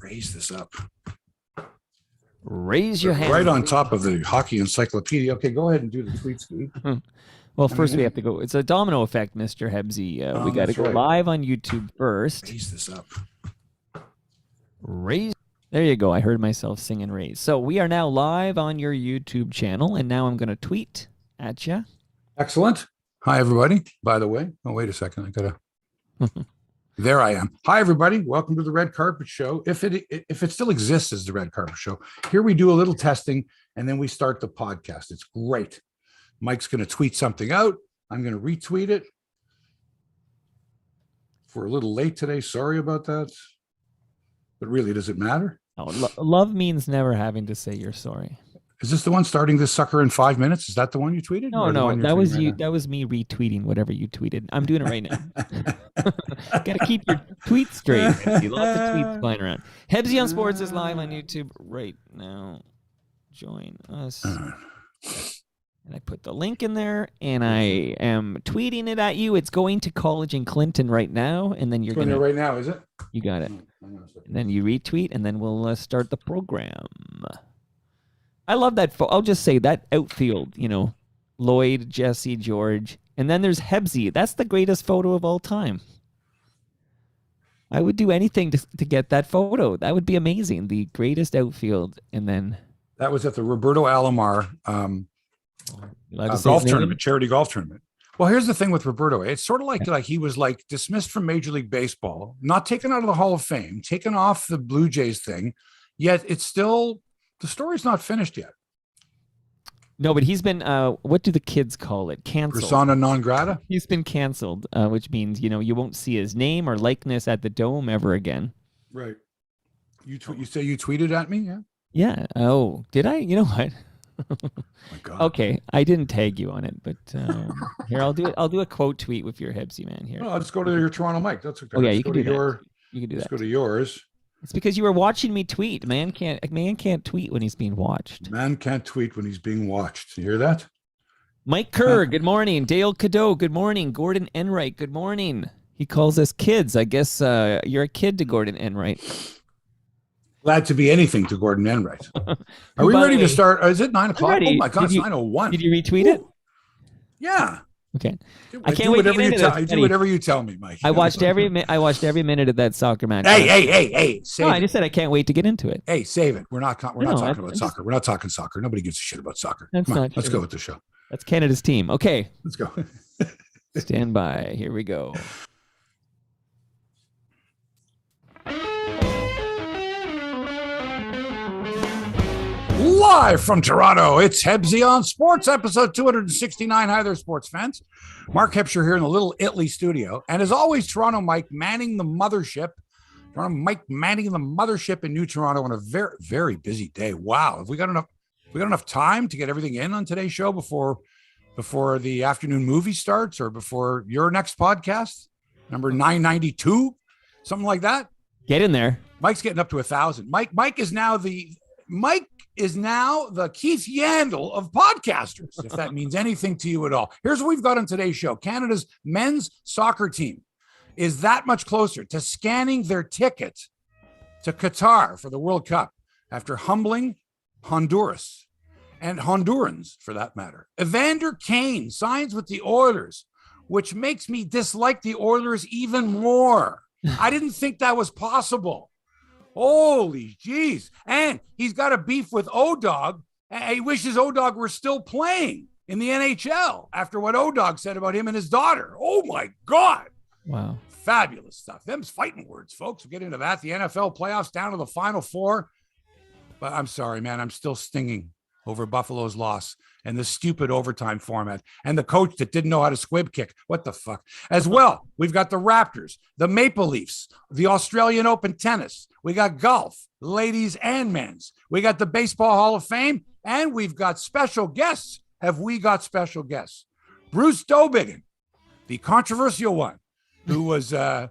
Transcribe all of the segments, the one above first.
Raise this up. Raise your hand. Right on top of the hockey encyclopedia. Okay, go ahead and do the tweet, Steve. Well, first we have to go. It's a domino effect, Mr. Hebsy. We got to go live on YouTube first. Raise this up. Raise. There you go. I heard myself singing raise. So we are now live on your YouTube channel, and now I'm going to tweet at you. Excellent. Hi, everybody. By the way, oh, wait a second. I got to... There I am. Hi, everybody. Welcome to the Red Carpet Show. If it still exists as the Red Carpet Show, here we do a little testing, and then we start the podcast. It's great. Mike's going to tweet something out. I'm going to retweet it. We're a little late today. Sorry about that. But really, does it matter? Oh, love means never having to say you're sorry. Is this the one starting this sucker in 5 minutes? Is that the one you tweeted? No, that was you. That was me retweeting whatever you tweeted. I'm doing it right now. Got to keep your tweets straight. Lots of tweets flying around. Hebsy on Sports is live on YouTube right now. Join us. And I put the link in there, and I am tweeting it at you. It's going to College in Clinton right now, and then you're going to... right now, is it? You got it. And then you retweet, and then we'll start the program. I love that. I'll just say that outfield, Lloyd, Jesse, George, and then there's Hebsy. That's the greatest photo of all time. I would do anything to get that photo. That would be amazing. The greatest outfield, and then... That was at the Roberto Alomar golf tournament, charity golf tournament. Well, here's the thing with Roberto. It's sort of like he was dismissed from Major League Baseball, not taken out of the Hall of Fame, taken off the Blue Jays thing, yet it's still... The story's not finished yet. No, but he's been, what do the kids call it? Canceled. Persona non grata? He's been canceled, which means, you won't see his name or likeness at the Dome ever again. Right. You say you tweeted at me? Yeah. Yeah. Oh, did I? You know what? Oh my God. Okay. I didn't tag you on it, but here, I'll do it. I'll do a quote tweet with your Hebsy man here. No, let's go to your Toronto mic. That's okay. Oh, yeah, you can do that. You can do that. Let's go to yours. It's because you were watching me tweet. Man can't tweet when he's being watched. Man can't tweet when he's being watched. You hear that? Mike Kerr, good morning. Dale Cadeau, good morning. Gordon Enright, good morning. He calls us kids. I guess you're a kid to Gordon Enright. Glad to be anything to Gordon Enright. Are we ready to start? Is it 9 o'clock? Oh my God, it's 9:01. Did you retweet it? Yeah. Okay. I can't wait to get into it. Do whatever you tell me, Mike. I watched every minute of that soccer match. Hey. I just said I can't wait to get into it. Hey, save it. We're not talking about soccer. We're not talking soccer. Nobody gives a shit about soccer. Come on, let's go with the show. That's Canada's team. Okay. Let's go. Stand by. Here we go. Live from Toronto, it's Hebsy on Sports, episode 269. Hi there, sports fans. Mark Hebscher here in the little Italy studio. And as always, Toronto Mike manning the mothership. Toronto Mike manning the mothership in New Toronto on a very, very busy day. Wow. Have we got enough time to get everything in on today's show before the afternoon movie starts or before your next podcast? Number 992, something like that. Get in there. Mike's getting up to 1,000. Mike is now the Keith Yandel of podcasters, if that means anything to you at all. Here's what we've got on today's show. Canada's men's soccer team is that much closer to scanning their ticket to Qatar for the World Cup after humbling Honduras and Hondurans, for that matter. Evander Kane signs with the Oilers, which makes me dislike the Oilers even more. I didn't think that was possible. Holy jeez. And he's got a beef with O-Dog. He wishes O-Dog were still playing in the NHL after what O-Dog said about him and his daughter. Oh my God. Wow. Fabulous stuff. Them's fighting words, folks. We'll get into that. The NFL playoffs down to the Final Four. But I'm sorry, man. I'm still stinging over Buffalo's loss and the stupid overtime format and the coach that didn't know how to squib kick. What the fuck? As well, we've got the Raptors, the Maple Leafs, the Australian Open tennis. We got golf, ladies and men's. We got the Baseball Hall of Fame, and we've got special guests. Have we got special guests? Bruce Dowbiggin, the controversial one, who was, I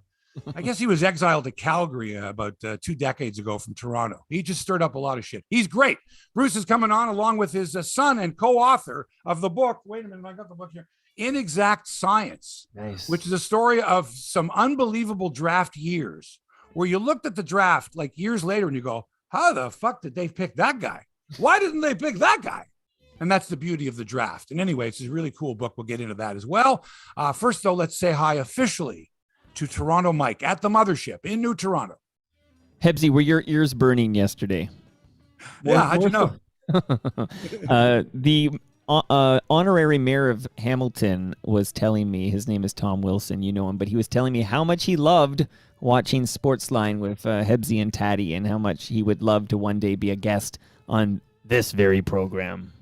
guess he was exiled to Calgary about 2 decades ago from Toronto. He just stirred up a lot of shit. He's great. Bruce is coming on along with his son and co-author of the book. Wait a minute, I got the book here. Inexact Science, nice. Which is a story of some unbelievable draft years where you looked at the draft like years later and you go, how the fuck did they pick that guy? Why didn't they pick that guy? And that's the beauty of the draft. And anyway, it's a really cool book. We'll get into that as well. First, though, let's say hi officially to Toronto Mike at the Mothership in New Toronto. Hebsy, were your ears burning yesterday? How'd you know? The honorary mayor of Hamilton was telling me, his name is Tom Wilson, you know him, but he was telling me how much he loved watching Sportsline with Hebsy and Taddy, and how much he would love to one day be a guest on this very program.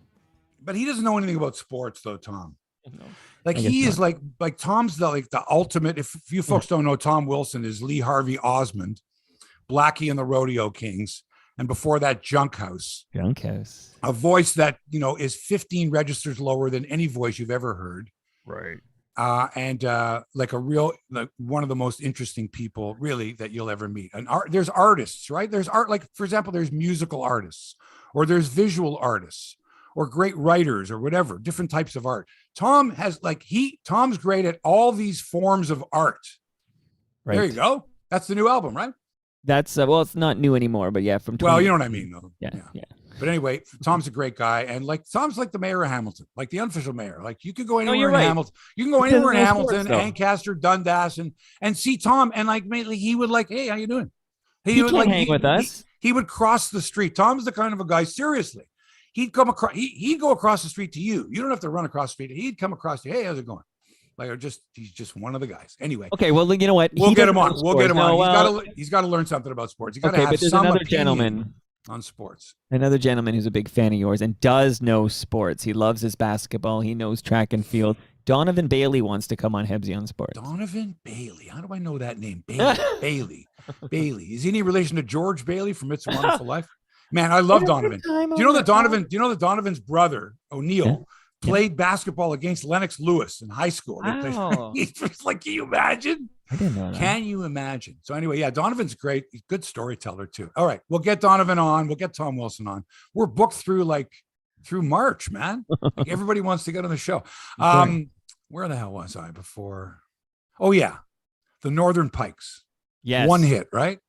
But he doesn't know anything about sports, though, Tom. No. Like he is like Tom's the ultimate. If you folks don't know, Tom Wilson is Lee Harvey Osmond, Blackie and the Rodeo Kings, and before that, Junk House. Junk House. A voice that is 15 registers lower than any voice you've ever heard. Right. And like one of the most interesting people, really, that you'll ever meet. There's artists, right? There's art, like for example, there's musical artists, or there's visual artists, or great writers, or whatever, different types of art. Tom has Tom's great at all these forms of art. Right. There you go. That's the new album, right? That's it's not new anymore, but yeah, from 20- well, you know what I mean, though. Yeah. But anyway, Tom's a great guy, and like Tom's like the mayor of Hamilton, like the unofficial mayor. Like you could go anywhere in Hamilton. You can go anywhere in Hamilton, Ancaster, Dundas, and see Tom, and like he would like, hey, how you doing? He would hang with us. He would cross the street. Tom's the kind of a guy. Seriously, he'd come across. He'd go across the street to you. You don't have to run across the street. He'd come across to you. Hey, how's it going? Like, he's just one of the guys. Anyway. Okay, well, you know what? We'll get him on. We'll get him on. He's got to learn something about sports. He's got to have there's some another opinion gentleman on sports. Another gentleman who's a big fan of yours and does know sports. He loves his basketball. He knows track and field. Donovan Bailey wants to come on Hebsy on Sports. Donovan Bailey. How do I know that name? Bailey. Bailey. Is he any relation to George Bailey from It's a Wonderful Life? Man, I love Donovan. Do you know that Donovan's brother, O'Neill, played basketball against Lennox Lewis in high school? Wow. He's like, can you imagine? I didn't know that. Can you imagine? So anyway, yeah, Donovan's great. He's a good storyteller too. All right, we'll get Donovan on. We'll get Tom Wilson on. We're booked through March, man. Like everybody wants to get on the show. Where the hell was I before? Oh yeah, the Northern Pikes. Yes. One hit, right?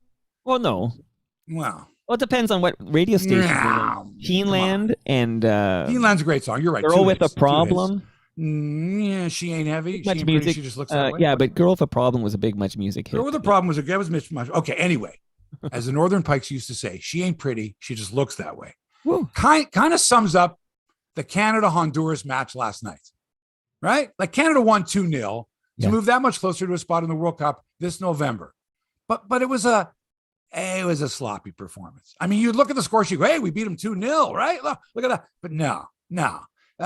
Well, no. Wow. Well, it depends on what radio station. Keeneland and Keeneland's a great song. You're right. Girl with a Problem. Yeah, she ain't heavy. Much she music. She just looks that way. Yeah, but Girl with a Problem was a big Much Music hit. Girl with a Problem was much. Okay, anyway, as the Northern Pikes used to say, she ain't pretty. She just looks that way. Woo. Kind of sums up the Canada-Honduras match last night, right? Like Canada won 2-0 to move that much closer to a spot in the World Cup this November. But it was a sloppy performance. I mean, you look at the score sheet, hey, we beat them 2-0, right? Look at that. But no.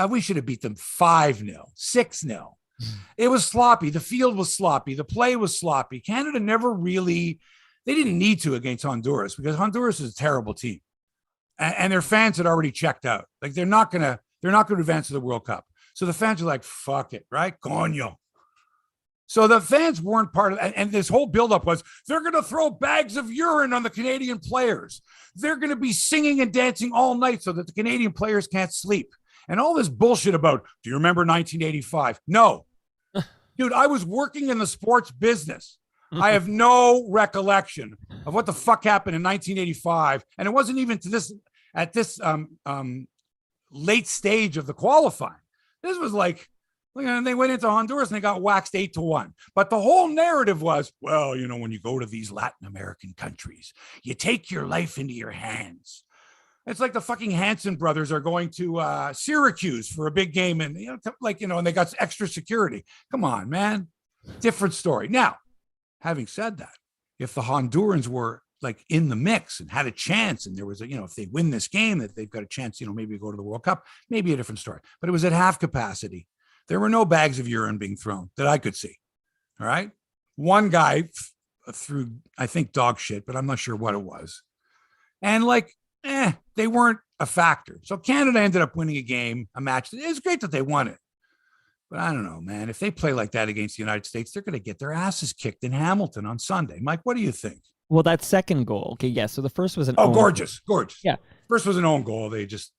We should have beat them 5-0, 6-0. It was sloppy. The field was sloppy. The play was sloppy. Canada never really, they didn't need to against Honduras because Honduras is a terrible team. And their fans had already checked out. Like they're not going to advance to the World Cup. So the fans are like, fuck it, right? Coño. So the fans weren't part of it. And this whole buildup was they're going to throw bags of urine on the Canadian players. They're going to be singing and dancing all night so that the Canadian players can't sleep. And all this bullshit about, do you remember 1985? No. Dude, I was working in the sports business. I have no recollection of what the fuck happened in 1985. And it wasn't even at this late stage of the qualifying. This was like, they went into Honduras and they got waxed 8-1. But the whole narrative was, well, when you go to these Latin American countries, you take your life into your hands. It's like the fucking Hanson brothers are going to Syracuse for a big game and, and they got extra security. Come on, man. Different story. Now, having said that, if the Hondurans were like in the mix and had a chance and there was if they win this game, that they've got a chance, maybe go to the World Cup, maybe a different story. But it was at half capacity. There were no bags of urine being thrown that I could see. All right. One guy threw, I think, dog shit, but I'm not sure what it was. And they weren't a factor. So Canada ended up winning a match. It's great that they won it. But I don't know, man. If they play like that against the United States, they're going to get their asses kicked in Hamilton on Sunday. Mike, what do you think? Well, that second goal. Okay, yeah. So the first was an gorgeous. Yeah. First was an own goal. They just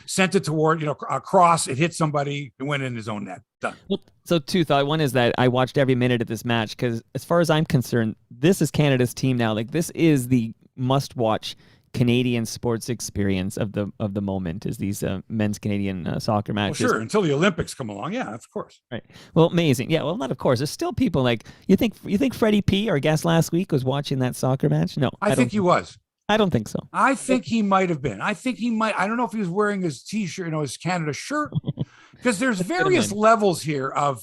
sent it toward, across, it hit somebody, it went in his own net. Done. Well, so two thoughts. One is that I watched every minute of this match because, as far as I'm concerned, this is Canada's team now. Like, this is the must-watch Canadian sports experience of the moment, is these men's Canadian soccer matches. Well, sure, until the Olympics come along. Yeah, of course. Right. Well, amazing. Yeah, well, not of course. There's still people like, you think Freddie P., our guest last week, was watching that soccer match? No. I think he was. I don't think so. I think he might have been. I don't know if he was wearing his T-shirt, his Canada shirt, because there's various levels here of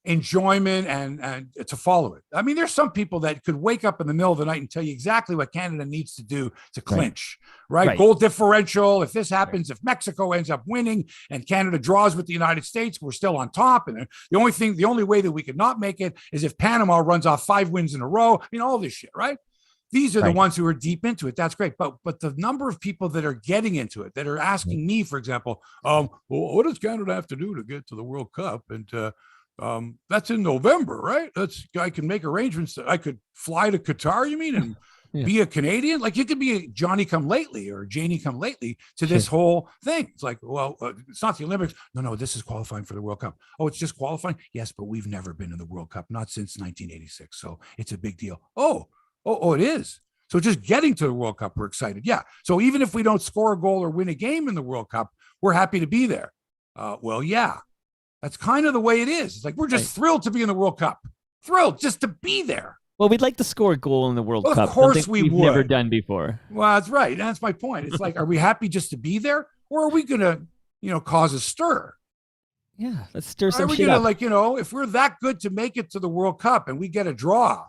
enjoyment and to follow it. I mean, there's some people that could wake up in the middle of the night and tell you exactly what Canada needs to do to clinch, right? Goal differential. If this happens, if Mexico ends up winning and Canada draws with the United States, we're still on top. And the only way that we could not make it is if Panama runs off 5 wins in a row. I mean, all this shit, right? These are the ones who are deep into it. That's great. But the number of people that are getting into it, that are asking me, for example, well, what does Canada have to do to get to the World Cup? And that's in November, right? I can make arrangements. I could fly to Qatar, you mean, and be a Canadian? Like, you could be a Johnny come lately or Janie come lately to this whole thing. It's like, well, it's not the Olympics. No, this is qualifying for the World Cup. Oh, it's just qualifying? Yes, but we've never been in the World Cup, not since 1986. So it's a big deal. Oh, it is. So just getting to the World Cup, we're excited. Yeah. So even if we don't score a goal or win a game in the World Cup, we're happy to be there. Well, yeah, that's kind of the way it is. It's like, we're just thrilled to be in the World Cup. Thrilled just to be there. Well, we'd like to score a goal in the World Cup. Of course we've never done before. Well, that's right. That's my point. It's like, are we happy just to be there? Or are we going to, cause a stir? Yeah, let's stir some shit up. If we're that good to make it to the World Cup and we get a draw,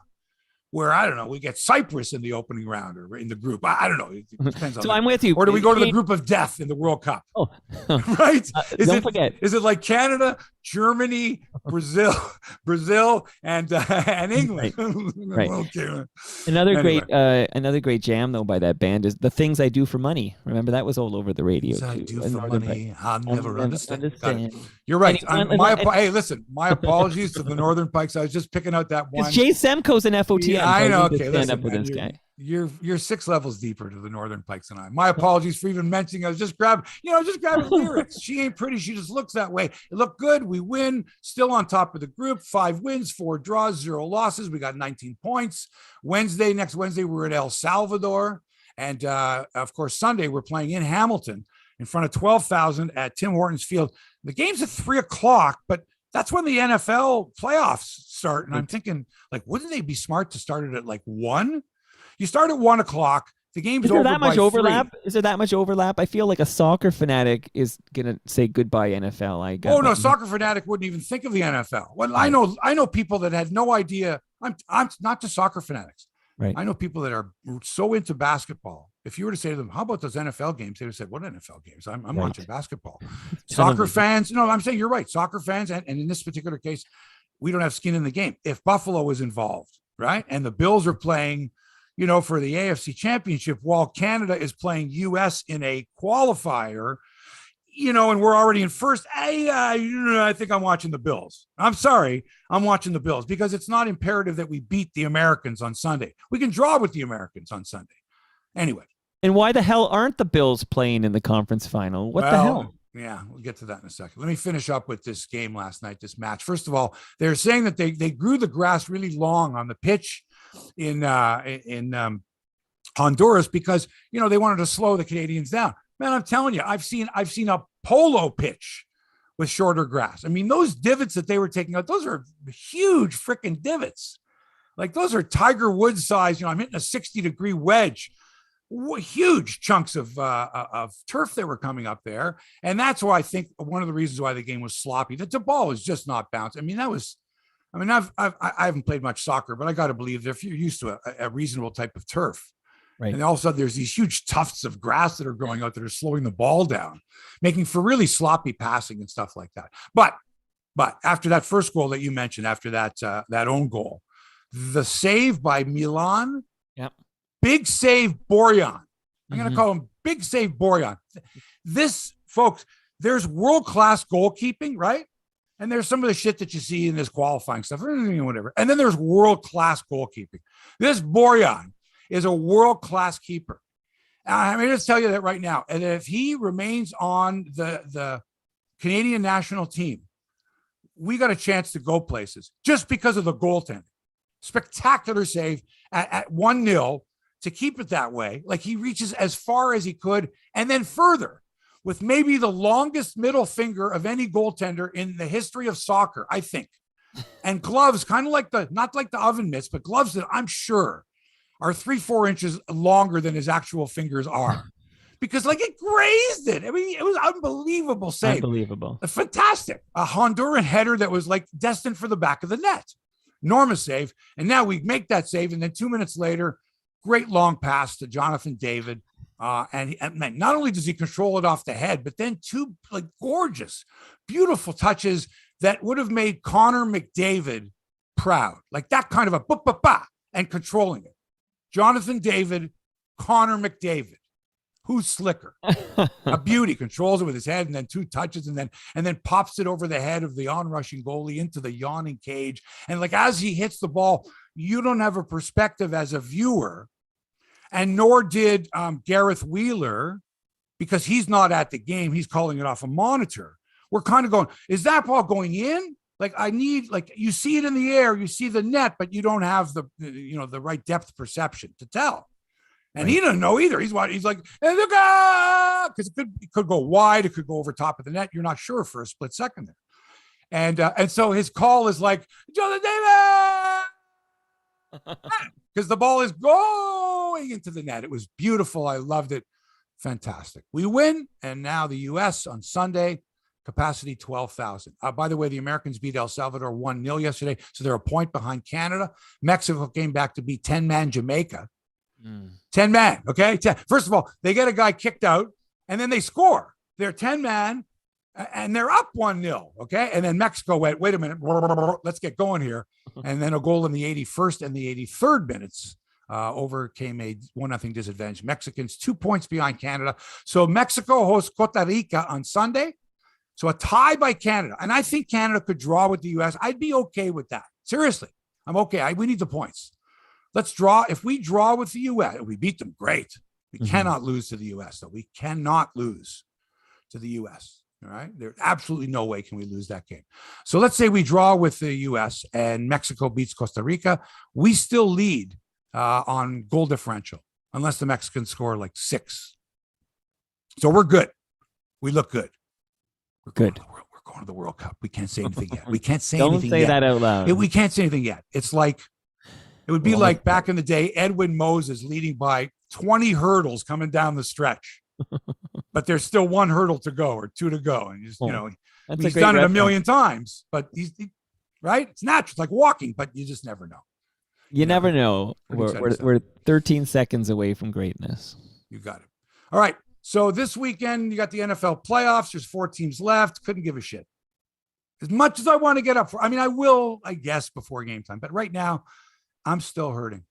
where, I don't know, we get Cyprus in the opening round or in the group. I don't know. It depends on I'm with you. Or do we go to the group of death in the World Cup? Oh, right? Don't forget. Is it like Canada, Germany, Brazil, and England? Right. Okay. Another great jam though by that band is "The Things I Do for Money." Remember, that was all over the radio. I do for money, I'll never understand. You're right. Hey, listen, my apologies to the Northern Pikes. I was just picking out that one. Jay Semco's an FOTN. Yeah, I know. Okay, stand up with this guy. You're 6 levels deeper to the Northern Pikes than I. My apologies for even mentioning. I was just grabbing lyrics. She ain't pretty. She just looks that way. It looked good. We win. Still on top of the group. 5 wins, 4 draws, 0 losses. We got 19 points. Next Wednesday, we're at El Salvador. And of course, Sunday, we're playing in Hamilton in front of 12,000 at Tim Hortons Field. The game's at 3:00, but that's when the NFL playoffs start. And I'm thinking, like, wouldn't they be smart to start it at like 1? You start at 1:00. The game's over. Is there that much overlap? Is there that much overlap? I feel like a soccer fanatic is gonna say goodbye NFL. No, soccer fanatic wouldn't even think of the NFL. Well, I know people that had no idea. I'm not just soccer fanatics. Right. I know people that are so into basketball. If you were to say to them, "How about those NFL games?" They would say, "What NFL games? I'm watching basketball." Soccer fans. No, I'm saying you're right. Soccer fans, and in this particular case, we don't have skin in the game. If Buffalo was involved, right, and the Bills are playing, for the AFC Championship, while Canada is playing US in a qualifier, and we're already in first, I think I'm watching the Bills. I'm sorry, I'm watching the Bills because it's not imperative that we beat the Americans on Sunday. We can draw with the Americans on Sunday. Anyway. And why the hell aren't the Bills playing in the conference final? What the hell? Yeah, we'll get to that in a second. Let me finish up with this game last night, this match. First of all, they're saying that they grew the grass really long on the pitch in Honduras because they wanted to slow the Canadians down. Man, I'm telling you, I've seen a polo pitch with shorter grass. I mean, those divots that they were taking out, those are huge freaking divots. Like, those are Tiger Woods size. I'm hitting a 60-degree wedge. Huge chunks of turf that were coming up there, and that's why I think one of the reasons why the game was sloppy. That the ball was just not bouncing. I haven't played much soccer, but I got to believe that if you're used to a reasonable type of turf, right, and all of a sudden there's these huge tufts of grass that are growing out that are slowing the ball down, making for really sloppy passing and stuff like that. But after that first goal that you mentioned, after that own goal, the save by Milan. Yep. Big save, Borjan. I'm going to call him Big Save Borjan. This, folks, there's world-class goalkeeping, right? And there's some of the shit that you see in this qualifying stuff, whatever. And then there's world-class goalkeeping. This Borjan is a world-class keeper. I mean, let's tell you that right now. And if he remains on the Canadian national team, we got a chance to go places just because of the goaltending. Spectacular save at 1-0 to keep it that way. Like he reaches as far as he could and then further with maybe the longest middle finger of any goaltender in the history of soccer, I think. And gloves, kind of like not like the oven mitts, but gloves that I'm sure are 3-4 inches longer than his actual fingers are. Because like it grazed it. I mean, it was unbelievable save. Unbelievable. Fantastic. A Honduran header that was like destined for the back of the net. Enormous save. And now we make that save. And then 2 minutes later, great long pass to Jonathan David. And not only does he control it off the head, but then two like gorgeous, beautiful touches that would have made Connor McDavid proud. Like that kind of a ba-ba-ba and controlling it. Jonathan David, Connor McDavid. Who's slicker? A beauty. Controls it with his head and then two touches and then pops it over the head of the onrushing goalie into the yawning cage. And like as he hits the ball, you don't have a perspective as a viewer. And nor did Gareth Wheeler, because he's not at the game. He's calling it off a monitor. We're kind of going, is that ball going in? Like I need, like you see it in the air, you see the net, but you don't have the right depth perception to tell. And he doesn't know either. He's like, because it could go wide, it could go over top of the net. You're not sure for a split second there. And so his call is like, Jonathan David, because the ball is going into the net. It was beautiful. I loved it. Fantastic. We win. And now the U.S. on Sunday, capacity 12,000. By the way, the Americans beat El Salvador 1-0 yesterday. So they're a point behind Canada. Mexico came back to beat 10-man Jamaica. 10-man, okay? First of all, they get a guy kicked out, and then they score. They're 10-man, and they're up 1-0, okay? And then Mexico went, wait a minute, let's get going here. And then a goal in the 81st and the 83rd minutes overcame a 1-0 disadvantage. Mexicans 2 points behind Canada. So Mexico hosts Costa Rica on Sunday. So a tie by Canada. And I think Canada could draw with the U.S. I'd be okay with that. Seriously, I'm okay. We need the points. Let's draw. If we draw with the U.S., we beat them, great. We cannot lose to the U.S., though. We cannot lose to the U.S., all right? There's absolutely no way can we lose that game. So let's say we draw with the U.S. and Mexico beats Costa Rica. We still lead on goal differential, unless the Mexicans score like 6. So we're good. We look good. We're good. We're going to the World Cup. We can't say anything yet. We can't say anything yet. Don't say that out loud. We can't say anything yet. It's like, it would be like back in the day, Edwin Moses leading by 20 hurdles coming down the stretch, but there's still 1 hurdle to go or 2 to go. And just, he's done it a million times, but right. It's natural. It's like walking, but you just never know. You never know. We're 13 seconds away from greatness. You got it. All right. So this weekend, you got the NFL playoffs. There's 4 teams left. Couldn't give a shit. As much as I want to get up for, I will, I guess, before game time, but right now, I'm still hurting.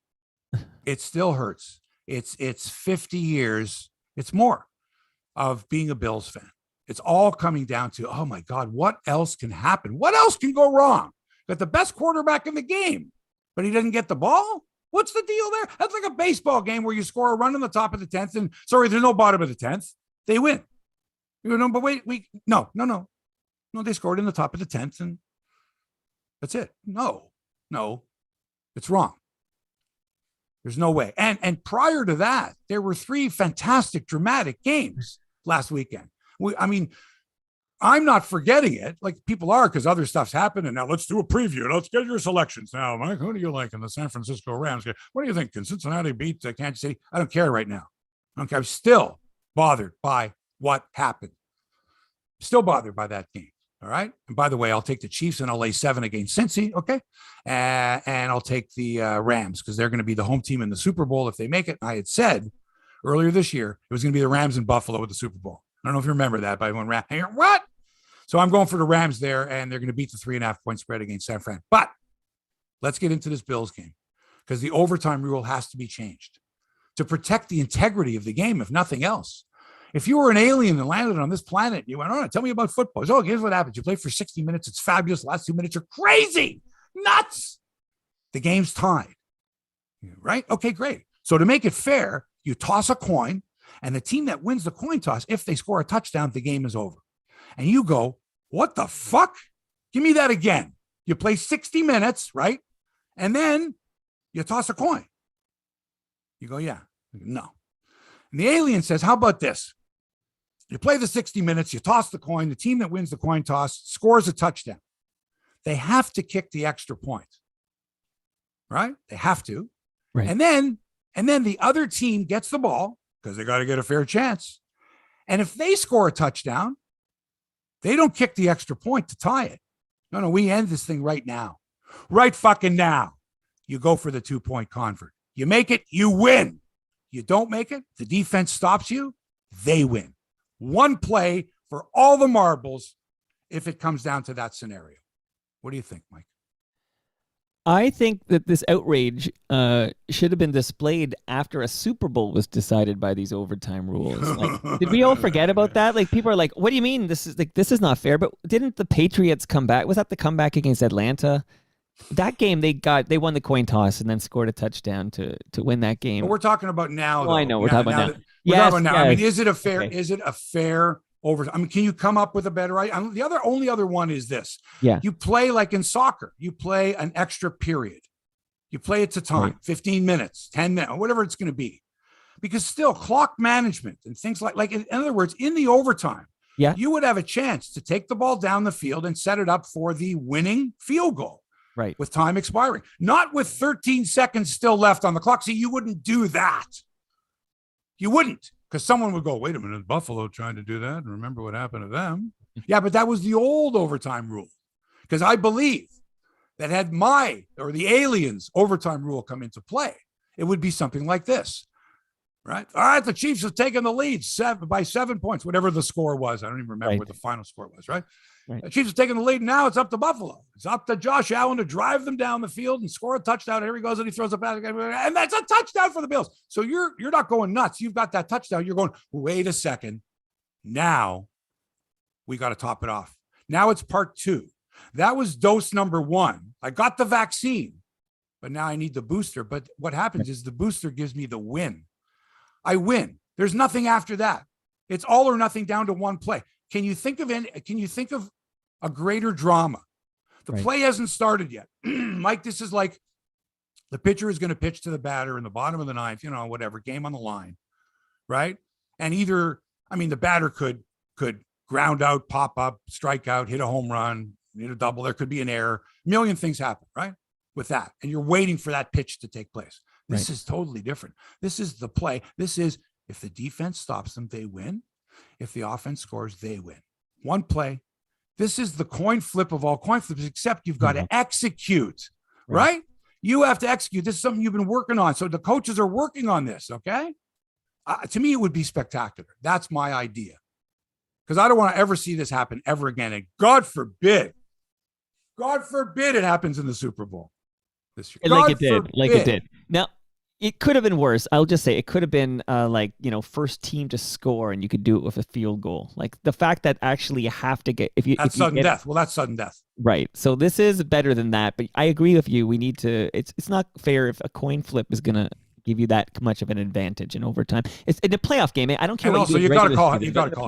It still hurts. It's 50 years. It's more of being a Bills fan. It's all coming down to, oh my God, what else can happen? What else can go wrong? Got the best quarterback in the game, but he doesn't get the ball. What's the deal there? That's like a baseball game where you score a run in the top of the 10th and there's no bottom of the 10th. They win. But wait, no. They scored in the top of the 10th and that's it. No. It's wrong. There's no way. And prior to that, there were 3 fantastic, dramatic games last weekend. I'm not forgetting it like people are because other stuff's happened. And now let's do a preview. Let's get your selections. Now, Mike, who do you like in the San Francisco Rams? What do you think? Can Cincinnati beat Kansas City? I don't care right now. I'm still bothered by what happened. Still bothered by that game. All right. And by the way, I'll take the Chiefs and I'll lay 7 against Cincy. Okay. And I'll take the Rams because they're going to be the home team in the Super Bowl if they make it. I had said earlier this year, it was going to be the Rams in Buffalo with the Super Bowl. I don't know if you remember that, but I went, what? So I'm going for the Rams there and they're going to beat the 3.5 point spread against San Fran. But let's get into this Bills game because the overtime rule has to be changed to protect the integrity of the game, if nothing else. If you were an alien and landed on this planet, you went, tell me about football. Oh, here's what happens. You play for 60 minutes. It's fabulous. The last 2 minutes are crazy. Nuts. The game's tied. Right? Okay, great. So to make it fair, you toss a coin And the team that wins the coin toss, if they score a touchdown, the game is over. And you go, what the fuck? Give me that again. You play 60 minutes, right? And then you toss a coin. You go, yeah. No. And the alien says, how about this? You play the 60 minutes, you toss the coin. The team that wins the coin toss scores a touchdown. They have to kick the extra point, right? They have to. Right. And then the other team gets the ball because they got to get a fair chance. And if they score a touchdown, they don't kick the extra point to tie it. No, we end this thing right now. Right fucking now. You go for the 2-point convert. You make it, you win. You don't make it, the defense stops you, they win. One play for all the marbles if it comes down to that scenario. What do you think, Mike? I think that this outrage should have been displayed after a Super Bowl was decided by these overtime rules. Like, did we all forget about that? Like, people are like, "What do you mean this is not fair?" But didn't the Patriots come back? Was that the comeback against Atlanta? That game they won the coin toss and then scored a touchdown to win that game. But we're talking about now. Oh, I know. We're talking about now. We're talking about now. Yes. I mean, is it a fair over? I mean, can you come up with a better? The only other one is this. Yeah. You play like in soccer. You play an extra period. You play it to time, right. 15 minutes, 10 minutes, whatever it's going to be. Because still, clock management and things like in other words, in the overtime, you would have a chance to take the ball down the field and set it up for the winning field goal. Right. With time expiring, not with 13 seconds still left on the clock. See, you wouldn't do that. You wouldn't, because someone would go, wait a minute, Buffalo trying to do that. And remember what happened to them. Yeah, but that was the old overtime rule. Because I believe that had the aliens overtime rule come into play, it would be something like this. Right. All right. The Chiefs have taken the lead by 7 points, whatever the score was. I don't even remember what the final score was. Right. The Chiefs have taken the lead. Now it's up to Buffalo. It's up to Josh Allen to drive them down the field and score a touchdown. Here he goes, and he throws a pass, and that's a touchdown for the Bills. So you're not going nuts. You've got that touchdown. You're going, wait a second. Now we got to top it off. Now it's part 2. That was dose number 1. I got the vaccine, but now I need the booster. But what happens is the booster gives me the win. I win. There's nothing after that. It's all or nothing down to one play. Can you think of a greater drama? The play hasn't started yet. Mike, this is like the pitcher is going to pitch to the batter in the bottom of the ninth, whatever, game on the line, right? And the batter could ground out, pop up, strike out, hit a home run, hit a double. There could be an error. A million things happen, right? With that. And you're waiting for that pitch to take place. This is totally different. This is the play. This is, if the defense stops them, they win. If the offense scores, they win. One play. This is the coin flip of all coin flips, except you've got to execute, right? You have to execute. This is something you've been working on. So the coaches are working on this, okay? To me, it would be spectacular. That's my idea. Because I don't want to ever see this happen ever again. And God forbid it happens in the Super Bowl this year. Like it did. Now, it could have been worse. I'll just say it could have been first team to score, and you could do it with a field goal. Like the fact that actually you have to get that's sudden death. Well, that's sudden death. Right. So this is better than that. But I agree with you. We need to. It's not fair if a coin flip is gonna give you that much of an advantage in overtime. It's in a playoff game. I don't care. And also, you got to call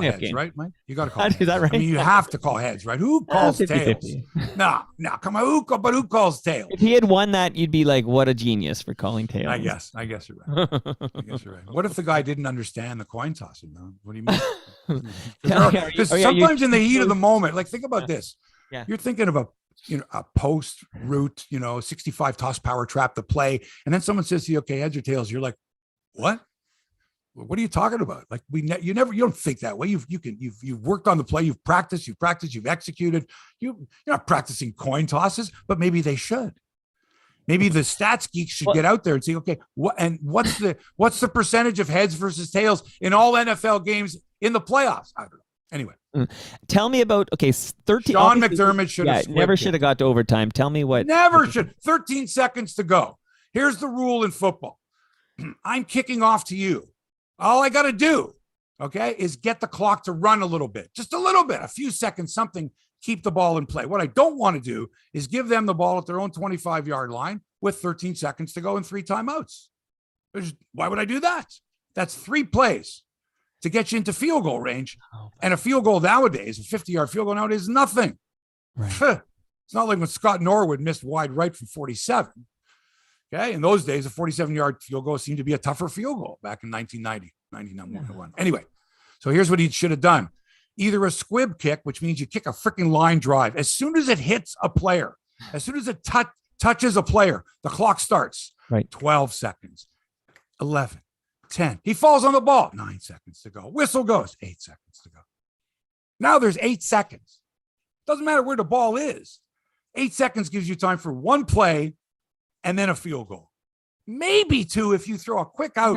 heads, game. Right, Mike? You got to call. Is that right? I mean, you have to call heads, right? Who calls 50, tails? 50. No, come on. Who calls tails? If he had won that, you'd be like, "What a genius for calling tails." I guess you're right. What if the guy didn't understand the coin tossing? What do you mean? Because sometimes in the heat of the moment, like think about this. Yeah. You're thinking of a post route, 65 toss power trap to play. And then someone says to you, okay, heads or tails. You're like, what? What are you talking about? Like you don't think that way. You've worked on the play. You've practiced, you've executed. You're not practicing coin tosses, but maybe they should. Maybe the stats geeks should get out there and say, okay, what's the percentage of heads versus tails in all NFL games in the playoffs? I don't know. Anyway, tell me about 13. Sean McDermott should have never should have got to overtime. Tell me what. Never should. 13 seconds to go. Here's the rule in football. I'm kicking off to you. All I got to do, is get the clock to run a little bit, just a little bit, a few seconds, something. Keep the ball in play. What I don't want to do is give them the ball at their own 25-yard line with 13 seconds to go and 3 timeouts. Why would I do that? That's 3 plays. to get you into field goal range. Oh, And a field goal nowadays, a 50-yard field goal nowadays is nothing. right. It's not like when Scott Norwood missed wide right from 47. Okay. In those days, a 47-yard field goal seemed to be a tougher field goal back in 1990, 1991. Yeah. Anyway, so here's what he should have done. Either a squib kick, which means you kick a freaking line drive. As soon as it hits a player, as soon as it touches a player, the clock starts. Right. 12 seconds, 11, 10. He falls on the ball. 9 seconds to go. Whistle goes. 8 seconds to go. Now there's 8 seconds. Doesn't matter where the ball is. 8 seconds gives you time for one play and then a field goal. Maybe 2 if you throw a quick out.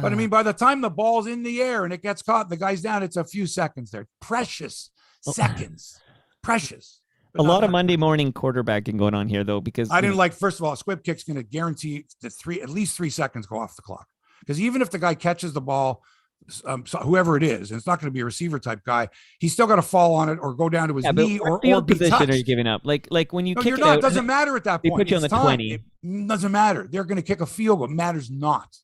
But I mean, by the time the ball's in the air and it gets caught, the guy's down, it's a few seconds there. Precious seconds. Precious. A lot of Monday morning quarterbacking going on here, though, because I didn't like, first of all, a squib kick's going to guarantee that at least 3 seconds go off the clock. Because even if the guy catches the ball, so whoever it is, and it's not going to be a receiver type guy, he's still got to fall on it or go down to his knee or be position touched. Are you giving up? Like when you kick you're it not. out, It doesn't matter at that point. They put you on the 20. It doesn't matter. They're going to kick a field goal. It matters not.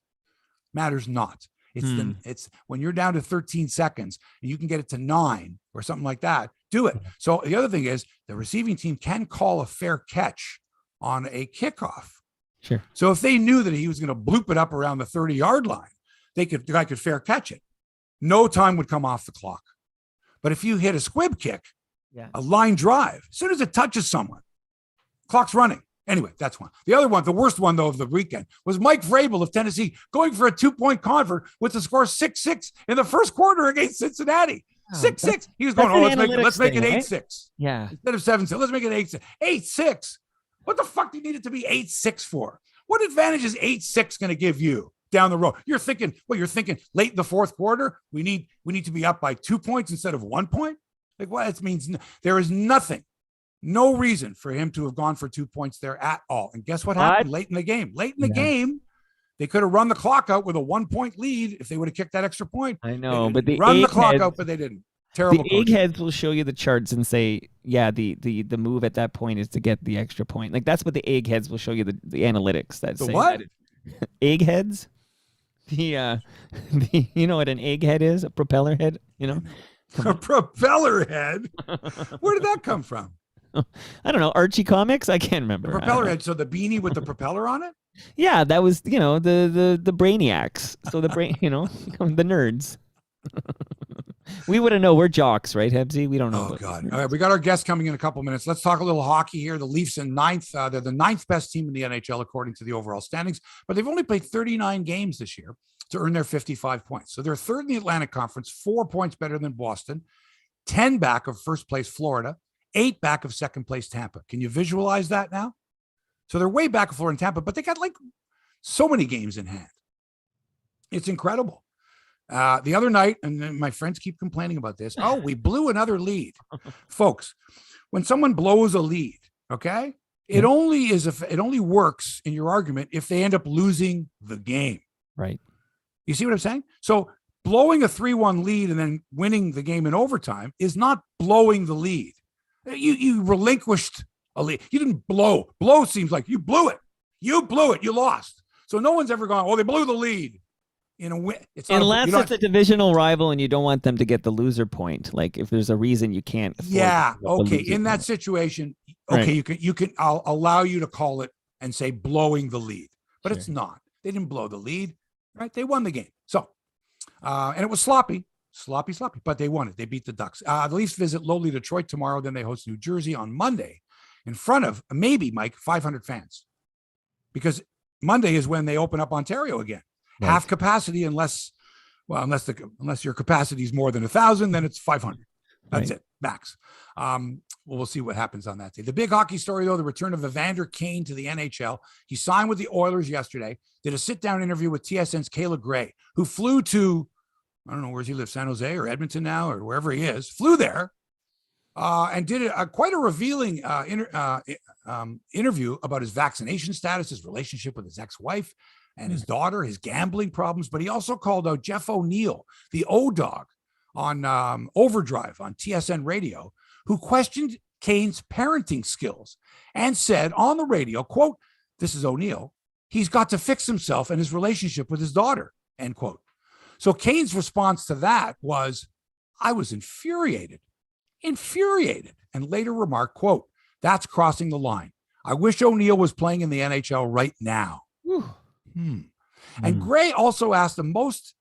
Matters not. It's when you're down to 13 seconds and you can get it to 9 or something like that, do it. So the other thing is the receiving team can call a fair catch on a kickoff. Sure. So if they knew that he was going to bloop it up around the 30-yard line, the guy could fair catch it. No time would come off the clock. But if you hit a squib kick, a line drive, as soon as it touches someone, clock's running. Anyway, that's one. The other one, the worst one, though, of the weekend was Mike Vrabel of Tennessee going for a 2-point convert with the score 6-6 in the first quarter against Cincinnati. 6-6. He was going, let's make it 8-6. Right? Yeah. Instead of 7-6, let's make it 8-6. 8-6. What the fuck do you need it to be 8-6 for? What advantage is 8-6 going to give you down the road? You're thinking late in the fourth quarter, we need to be up by 2 points instead of 1 point? Like, what? It means there is no reason for him to have gone for 2 points there at all. And guess what happened late in the game? Late in the game, they could have run the clock out with a 1-point lead if they would have kicked that extra point. I know, but they run the clock out, but they didn't. Terrible. The eggheads will show you the charts and say, yeah, the move at that point is to get the extra point. Like, that's what the eggheads will show you, the analytics that say what? Eggheads? The you know what an egghead is? A propeller head, you know? A propeller head? Where did that come from? I don't know. Archie Comics? I can't remember. The propeller head. So the beanie with the propeller on it? Yeah, that was, the brainiacs. So the brain, the nerds. We wouldn't know. We're jocks, right, Hebsy? We don't know. Oh, God. All right, we got our guest coming in a couple minutes. Let's talk a little hockey here. The Leafs in ninth. They're the 9th best team in the NHL, according to the overall standings, but they've only played 39 games this year to earn their 55 points. So they're third in the Atlantic Conference, 4 points better than Boston, 10 back of first place Florida, 8 back of second place Tampa. Can you visualize that now? So they're way back of Florida and Tampa, but they got like so many games in hand. It's incredible. The other night, and my friends keep complaining about this. Oh, we blew another lead. Folks, when someone blows a lead, okay, it only works in your argument if they end up losing the game. Right. You see what I'm saying? So blowing a 3-1 lead and then winning the game in overtime is not blowing the lead. You relinquished a lead. You didn't blow. Blow seems like you blew it. You blew it. You lost. So no one's ever gone, they blew the lead. Unless it's a divisional rival and you don't want them to get the loser point. Like if there's a reason you can't. Yeah. Okay. In that situation, okay, right. I'll allow you to call it and say blowing the lead, but It's not. They didn't blow the lead, right? They won the game. So, and it was sloppy, but they won it. They beat the Ducks. The Leafs visit lowly Detroit tomorrow. Then they host New Jersey on Monday in front of maybe, Mike, 500 fans, because Monday is when they open up Ontario again. Right. Half capacity, unless your capacity is more than 1,000, then it's 500. That's it, max. We'll see what happens on that day. The big hockey story, though, the return of Evander Kane to the NHL. He signed with the Oilers yesterday, did a sit-down interview with TSN's Kayla Grey, who flew to, I don't know, where does he live, San Jose or Edmonton now or wherever he is, flew there and did quite a revealing interview about his vaccination status, his relationship with his ex-wife, and his daughter, his gambling problems. But he also called out Jeff O'Neill, the O-Dog, on Overdrive on TSN Radio, who questioned Kane's parenting skills and said on the radio, quote, this is O'Neill, he's got to fix himself and his relationship with his daughter, end quote. So Kane's response to that was, I was infuriated, and later remarked, quote, that's crossing the line. I wish O'Neill was playing in the NHL right now. And Gray also asked the most,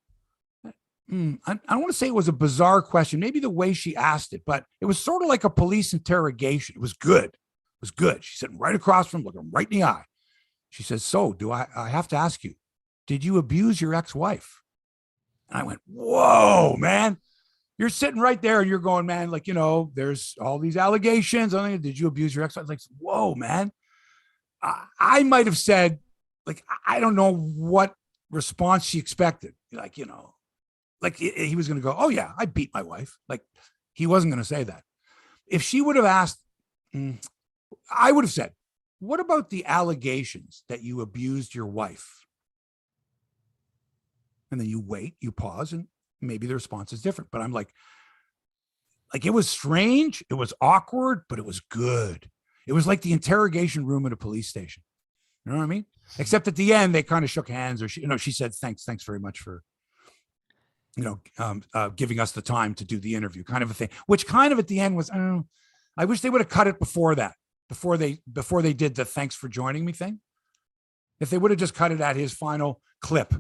I don't want to say it was a bizarre question, maybe the way she asked it, but it was sort of like a police interrogation. It was good. She's sitting right across from him, looking right in the eye. She says, so do I have to ask you, did you abuse your ex-wife? And I went, whoa, man. You're sitting right there and you're going, man, like, there's all these allegations. I think, did you abuse your ex-wife? Like, whoa, man. I might have said, like, I don't know what response she expected. Like, like he was going to go, oh yeah, I beat my wife. Like, he wasn't going to say that. If she would have asked, I would have said, what about the allegations that you abused your wife? And then you wait, you pause, and maybe the response is different. But I'm like it was strange. It was awkward, but it was good. It was like the interrogation room at a police station. You know what I mean? Except at the end, they kind of shook hands, or she said, thanks very much for, giving us the time to do the interview, kind of a thing, which kind of at the end was, I wish they would have cut it before that, before they did the thanks for joining me thing. If they would have just cut it at his final clip.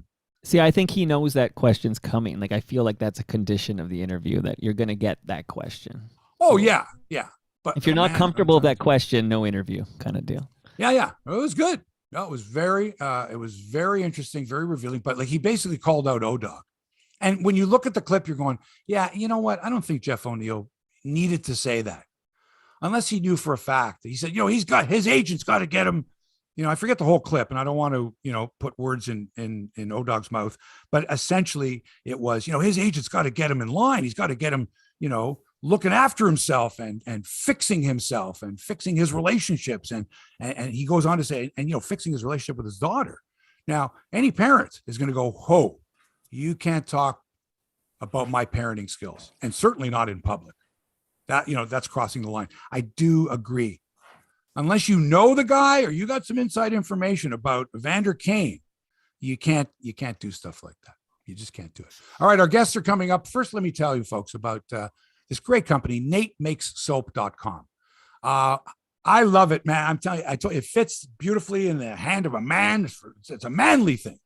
See, I think he knows that question's coming. Like, I feel like that's a condition of the interview, that you're going to get that question. Oh, yeah. But if you're not comfortable with that question, no interview kind of deal. Yeah. It was good. No, it was very interesting, very revealing. But like, he basically called out O-Dog. And when you look at the clip, you're going, yeah, you know what? I don't think Jeff O'Neill needed to say that, unless he knew for a fact. He said, his agent's got to get him. I forget the whole clip, and I don't want to, put words in O-Dog's mouth, but essentially it was, his agent's got to get him in line. He's got to get him, looking after himself and fixing himself and fixing his relationships. And he goes on to say, and, fixing his relationship with his daughter. Now, any parent is going to go, whoa, you can't talk about my parenting skills, and certainly not in public. That, that's crossing the line. I do agree. Unless you know the guy or you got some inside information about Evander Kane, you can't do stuff like that. You just can't do it. All right, our guests are coming up. First, let me tell you folks about this great company, NateMakesSoap.com. I love it, man. I told you, it fits beautifully in the hand of a man. It's a manly thing.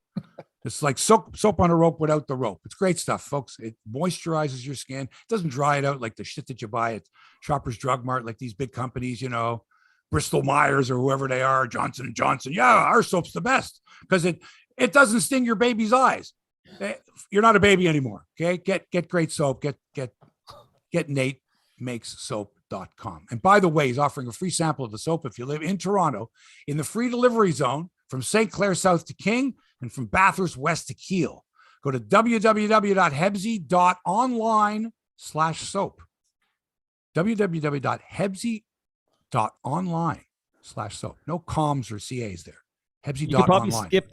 It's like soap on a rope without the rope. It's great stuff, folks. It moisturizes your skin. It doesn't dry it out like the shit that you buy at Shoppers Drug Mart, like these big companies, Bristol Myers or whoever they are, Johnson & Johnson. Yeah, our soap's the best because it doesn't sting your baby's eyes. You're not a baby anymore. Okay, get great soap. Get NateMakesSoap.com. And by the way, he's offering a free sample of the soap if you live in Toronto, in the free delivery zone from St. Clair South to King and from Bathurst West to Kiel. Go to www.hebsy.online/soap. www.hebsy.online/soap. No comms or CAs there. Hebsy. You could probably skip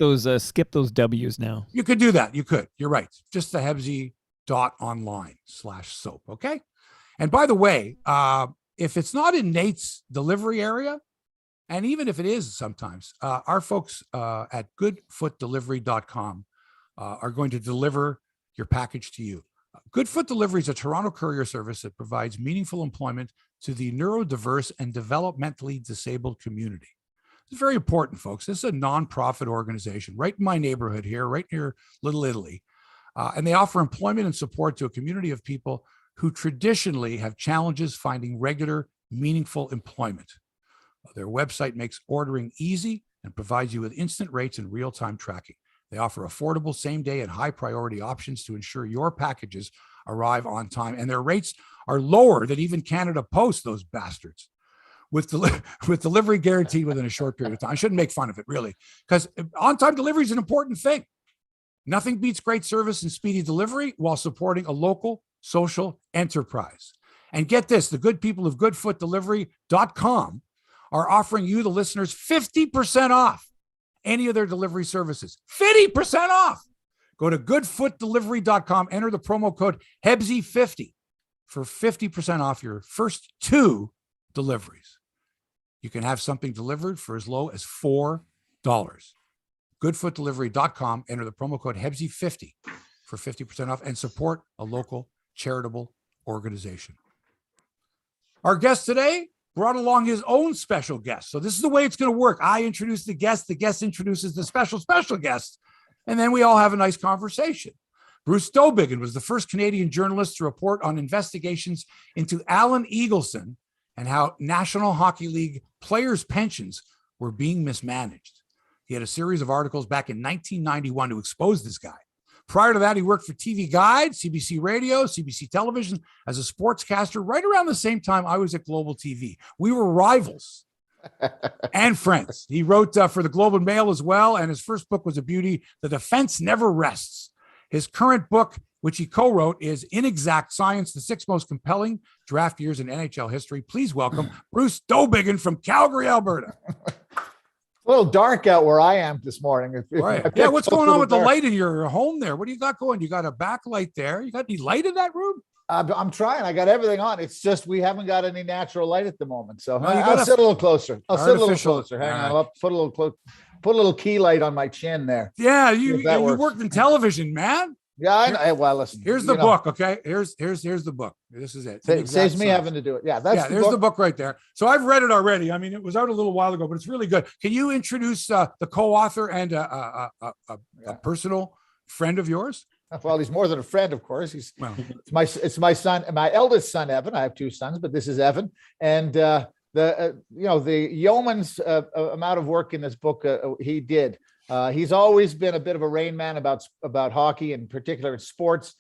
those W's now. You could do that. You could. You're right. Just the Hebsy.online/soap. Okay. And by the way, if it's not in Nate's delivery area, and even if it is sometimes, our folks at goodfootdelivery.com are going to deliver your package to you. Goodfoot Delivery is a Toronto courier service that provides meaningful employment to the neurodiverse and developmentally disabled community. It's very important, folks. This is a nonprofit organization right in my neighborhood here, right near Little Italy. And they offer employment and support to a community of people who traditionally have challenges finding regular, meaningful employment. Their website makes ordering easy and provides you with instant rates and real-time tracking. They offer affordable same-day and high-priority options to ensure your packages arrive on time. And their rates are lower than even Canada Post, those bastards, with delivery guaranteed within a short period of time. I shouldn't make fun of it, really, because on-time delivery is an important thing. Nothing beats great service and speedy delivery while supporting a local social enterprise. And get this, the good people of goodfootdelivery.com are offering you, the listeners, 50% off any of their delivery services. 50% off. Go to goodfootdelivery.com, enter the promo code HEBSY50 for 50% off your first 2 deliveries. You can have something delivered for as low as $4. Goodfootdelivery.com, enter the promo code HEBSY50 for 50% off and support a local charitable organization. Our guest today brought along his own special guest. So this is the way it's going to work. I introduce the guest introduces the special guest, and then we all have a nice conversation. Bruce Dowbiggin was the first Canadian journalist to report on investigations into Alan Eagleson and how National Hockey League players' pensions were being mismanaged. He had a series of articles back in 1991 to expose this guy. Prior to that, he worked for TV Guide, CBC Radio, CBC Television as a sportscaster right around the same time I was at Global TV. We were rivals and friends. He wrote for the Globe and Mail as well, and his first book was a beauty, The Defense Never Rests. His current book, which he co-wrote, is Inexact Science, the 6 most compelling draft years in NHL history. Please welcome Bruce Dowbiggin from Calgary, Alberta. A little dark out where I am this morning. Right. Yeah, what's going on with the light in your home there? What do you got going? You got a backlight there. You got any light in that room? I'm trying. I got everything on. It's just we haven't got any natural light at the moment. So Well, you I'll got sit a little closer. I'll sit a little artificial- closer. Hang All on. I'll put a little put a little key light on my chin there. Yeah, See you if that works. worked in television, man. Yeah, I know. Well, listen. Here's the book, okay? Here's the book. This is it. It saves me having to do it. Yeah, that's There's the book right there. So I've read it already. I mean, it was out a little while ago, but it's really good. Can you introduce the co-author and a personal friend of yours? Well, he's more than a friend, of course. Well, It's my son, my eldest son, Evan. I have 2 sons, but this is Evan. And the yeoman's amount of work in this book he did. He's always been a bit of a rain man about hockey, in particular in sports,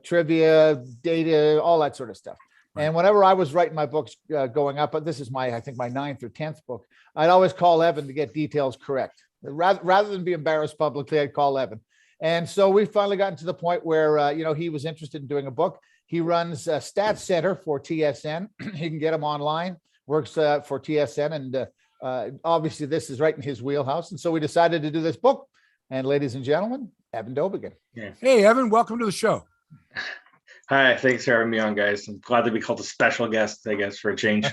trivia, data, all that sort of stuff. Right. And whenever I was writing my books going up, but this is I think my 9th or 10th book, I'd always call Evan to get details correct. Rather than be embarrassed publicly, I'd call Evan. And so we finally gotten to the point where, he was interested in doing a book. He runs a stats center for TSN. You can get him online, works for TSN. And obviously this is right in his wheelhouse. And so we decided to do this book. And ladies and gentlemen, Evan Dowbiggin. Yeah. hey, Evan, welcome to the show. Hi, thanks for having me on, guys. I'm glad to be called a special guest, I guess, for a change.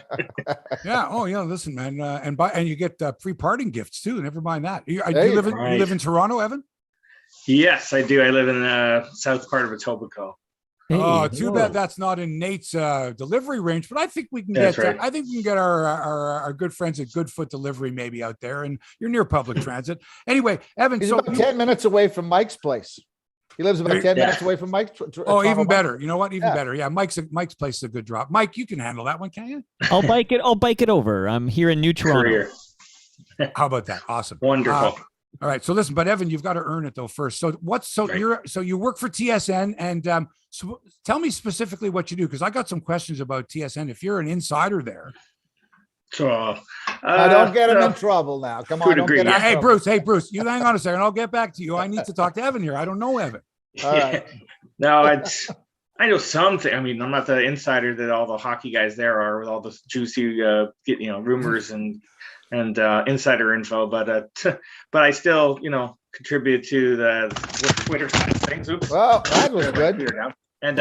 Yeah. Oh, yeah. Listen, man. And you get free parting gifts too. Never mind that. You There you live in Toronto, Evan? Yes, I do. I live in the south part of Etobicoke. Oh, too bad that's not in Nate's delivery range, but I think we can That's get. right. I think we can get our good friends at Goodfoot Delivery maybe out there, and you're near public transit. Anyway, Evan. He's So about 10 minutes away from Mike's place. He lives about 10 minutes away from Mike's. oh, even better. You know what? Even better. Yeah, Mike's place is a good drop. Mike, you can handle that one, can you? I'll bike it over. I'm here in New Toronto. Career. How about that? Awesome. Wonderful. All right. So listen, but Evan, you've got to earn it though first. So Right. you work for TSN, and so tell me specifically what you do, because I got some questions about TSN. If you're an insider there. So, I don't get him in trouble now. Come on. To a Don't degree. get him in Hey, trouble. Bruce, you hang on a second. I'll get back to you. I need to talk to Evan here. I don't know Evan. All right. No, I know something. I mean, I'm not the insider that all the hockey guys there are with all this juicy, rumors and insider info, but I still, contribute to the Twitter side of things. Oops. Well, that was good. Here now. And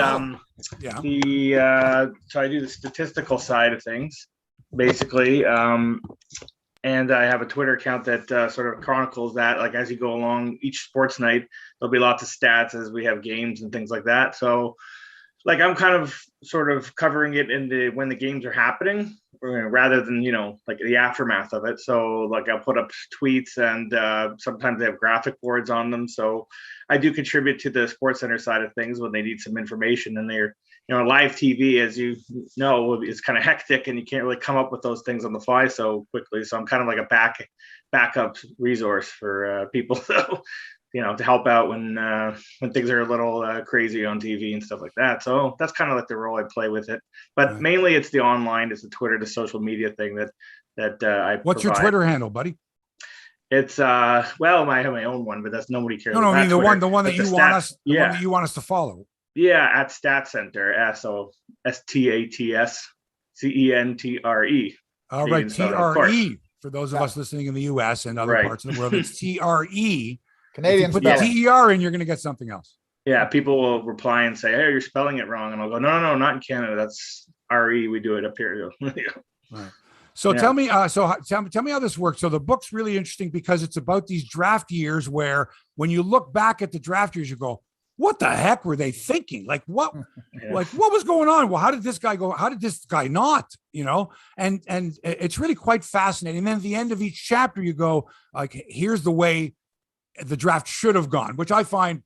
Yeah. so I do the statistical side of things, basically. And I have a Twitter account that sort of chronicles that, like, as you go along each sports night, there'll be lots of stats as we have games and things like that. So, like, I'm kind of sort of covering it when the games are happening, rather than, like the aftermath of it. So, like, I'll put up tweets, and sometimes they have graphic boards on them. So I do contribute to the Sports Center side of things when they need some information, and they're, live TV, as you know, is kind of hectic, and you can't really come up with those things on the fly so quickly. So I'm kind of like a backup resource for people, to help out when things are a little crazy on TV and stuff like that. So that's kind of like the role I play with it. But Right. mainly it's the online, it's the Twitter, the social media thing that I What's your provide. Twitter handle, buddy? It's I have my own one, but that's nobody cares. No, about I mean that the one Twitter. that But you the want stats- us, the yeah. one that you want us to follow. Yeah, at Stats Center, SOSTATSCENTRE. All right, Being so, of course. TRE for those of us listening in the U.S. and other Right. parts of the world. It's TRE. Canadian If you put the spelling. TER in, you're going to get something else. Yeah, people will reply and say, "Hey, you're spelling it wrong," and I'll go, "No, not in Canada. That's RE. We do it up here." Right. So Yeah. tell me, tell me how this works. So the book's really interesting because it's about these draft years where when you look back at the draft years, you go, what the heck were they thinking? Like what was going on? Well, how did this guy go? How did this guy not, and it's really quite fascinating. And then at the end of each chapter, you go like, here's the way the draft should have gone, which I find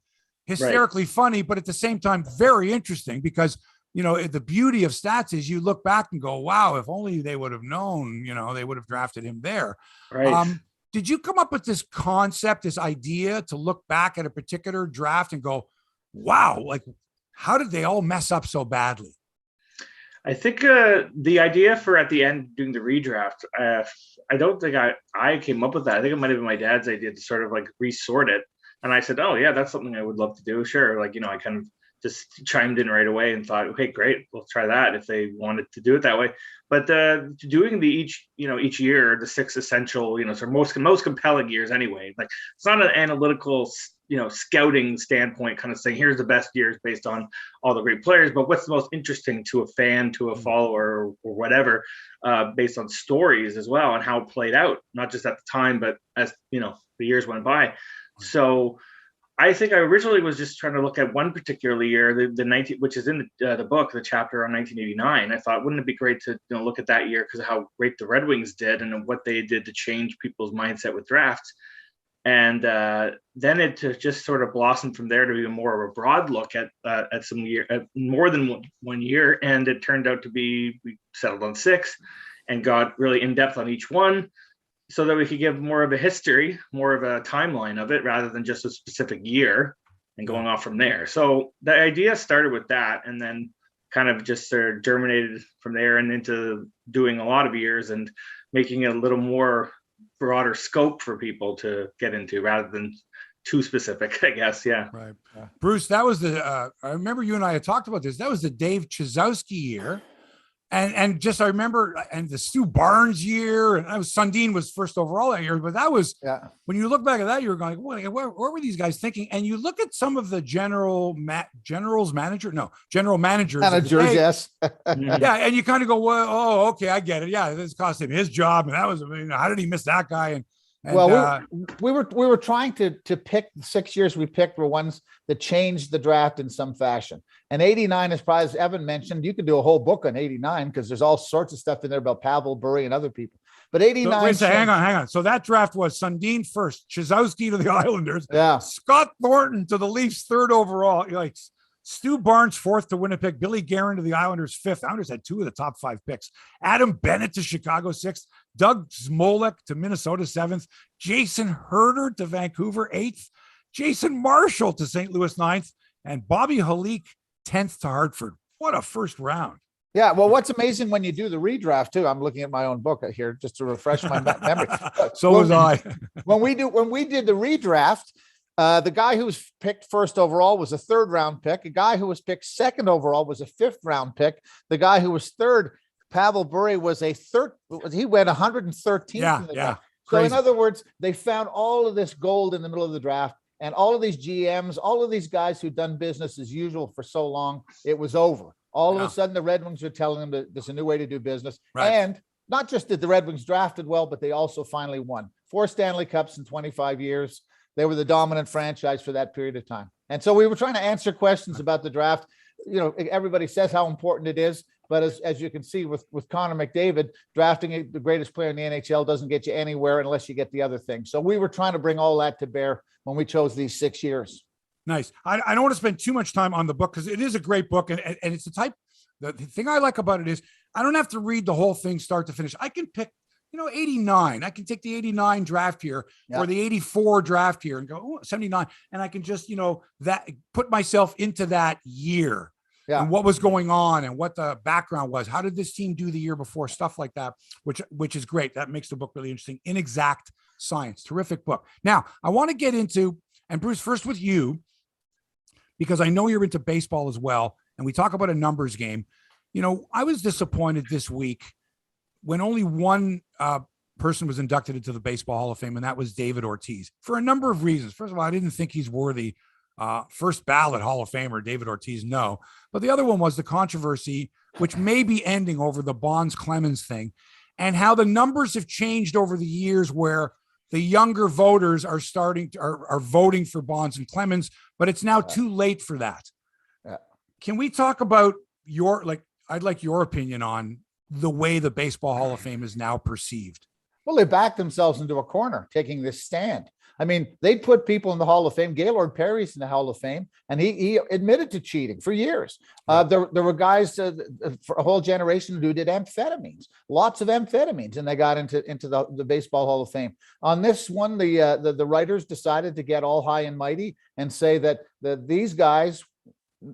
hysterically funny, but at the same time, very interesting because, the beauty of stats is you look back and go, wow, if only they would have known, they would have drafted him there. Right. Did you come up with this concept, this idea to look back at a particular draft and go, wow, like how did they all mess up so badly? I think the idea for at the end doing the redraft, I don't think I came up with that. I think it might have been my dad's idea to sort of like resort it. And I said, oh yeah, that's something I would love to do. Sure. Like, I kind of just chimed in right away and thought, okay, great, we'll try that if they wanted to do it that way. But doing each year, the 6 essential, sort of most compelling years anyway. Like it's not an analytical, scouting standpoint kind of saying, here's the best years based on all the great players, but what's the most interesting to a fan, to a follower or whatever, based on stories as well and how it played out, not just at the time, but as, the years went by. So I think I originally was just trying to look at one particular year, the 19, which is in the book, the chapter on 1989. I thought, wouldn't it be great to look at that year because of how great the Red Wings did and what they did to change people's mindset with drafts. And then it just sort of blossomed from there to be more of a broad look at some year, more than one year. And it turned out to be, we settled on 6 and got really in depth on each one, so that we could give more of a history, more of a timeline of it, rather than just a specific year and going off from there. So the idea started with that and then kind of just sort of germinated from there and into doing a lot of years and making it a little more broader scope for people to get into rather than too specific, I guess. Yeah. Right. Yeah. Bruce, that was I remember you and I had talked about this. That was the Dave Chizowski year. And just, I remember, and the Stu Barnes year, and that was Sundin was first overall that year, but that was, when you look back at that, you were going, what were these guys thinking? And you look at some of the general managers. Yes. Yeah. And you kind of go, well, oh, okay, I get it. Yeah. This cost him his job. And that was, how did he miss that guy? And well, we were trying to pick the 6 years we picked were ones that changed the draft in some fashion. And 89 is probably, as Evan mentioned, you could do a whole book on 89 because there's all sorts of stuff in there about Pavel Bure and other people. But 89. So, hang on. So that draft was Sundin first, Chizowski to the Islanders, Scott Thornton to the Leafs 3rd overall, like Stu Barnes 4th to Winnipeg, Billy Guerin to the Islanders 5th. Islanders had 2 of the top 5 picks. Adam Bennett to Chicago 6th, Doug Smolek to Minnesota 7th, Jason Herter to Vancouver 8th, Jason Marshall to St. Louis 9th, and Bobby Halik 10th to Hartford. What a first round. Yeah. Well, what's amazing when you do the redraft too, I'm looking at my own book here just to refresh my memory. So was I. when we did the redraft, the guy who was picked 1st overall was a 3rd round pick. A guy who was picked 2nd overall was a 5th round pick. The guy who was 3rd, Pavel Bure, was a 3rd. He went 113th. Yeah. So in other words, they found all of this gold in the middle of the draft. And all of these GMs, all of these guys who'd done business as usual for so long, it was over. All of a sudden, the Red Wings are telling them that there's a new way to do business. Right. And not just did the Red Wings drafted well, but they also finally won 4 Stanley Cups in 25 years. They were the dominant franchise for that period of time. And so we were trying to answer questions about the draft. Everybody says how important it is. But as you can see with Connor McDavid, drafting the greatest player in the NHL doesn't get you anywhere unless you get the other thing. So we were trying to bring all that to bear when we chose these 6 years. Nice. I don't want to spend too much time on the book because it is a great book. And it's the thing I like about it is I don't have to read the whole thing start to finish. I can pick, 89. I can take the 89 draft here or the 84 draft here and go 79. And I can just, that put myself into that year. Yeah. And what was going on and what the background was. How did this team do the year before? Stuff like that, which is great. That makes the book really interesting. Inexact Science, terrific book. Now, I want to get into, and Bruce, first with you, because I know you're into baseball as well, and we talk about a numbers game. I was disappointed this week when only one person was inducted into the Baseball Hall of Fame, and that was David Ortiz, for a number of reasons. First of all, I didn't think he's worthy. First ballot Hall of Famer, David Ortiz, no. But the other one was the controversy, which may be ending over the Bonds Clemens thing, and how the numbers have changed over the years where the younger voters are are voting for Bonds and Clemens, but it's now too late for that. Yeah. Can we talk about I'd like your opinion on the way the Baseball Hall of Fame is now perceived? Well, they backed themselves into a corner, taking this stand. I mean, they'd put people in the Hall of Fame. Gaylord Perry's in the Hall of Fame, and he admitted to cheating for years. There were guys for a whole generation who did amphetamines, lots of amphetamines, and they got into the Baseball Hall of Fame. On this one, the writers decided to get all high and mighty and say that these guys,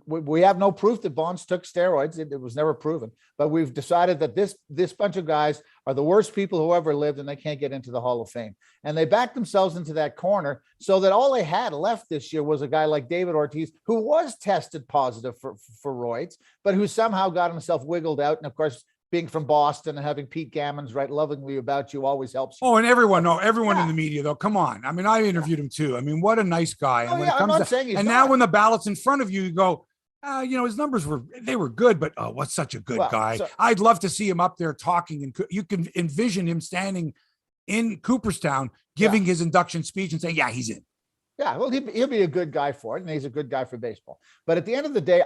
we have no proof that Bonds took steroids. It was never proven, but we've decided that this bunch of guys are the worst people who ever lived, and they can't get into the Hall of Fame. And they backed themselves into that corner so that all they had left this year was a guy like David Ortiz, who was tested positive for roids, but who somehow got himself wiggled out. And of course, being from Boston and having Pete Gammons write lovingly about you always helps. Oh, and everyone in the media, though. Come on. I mean, I interviewed him too. I mean, what a nice guy. And when it comes now when the ballot's in front of you, you go, his numbers were good, but what's such a good guy. I'd love to see him up there talking, and you can envision him standing in Cooperstown, giving his induction speech and saying, yeah, he's in. Yeah, well, he'll be a good guy for it, and he's a good guy for baseball. But at the end of the day,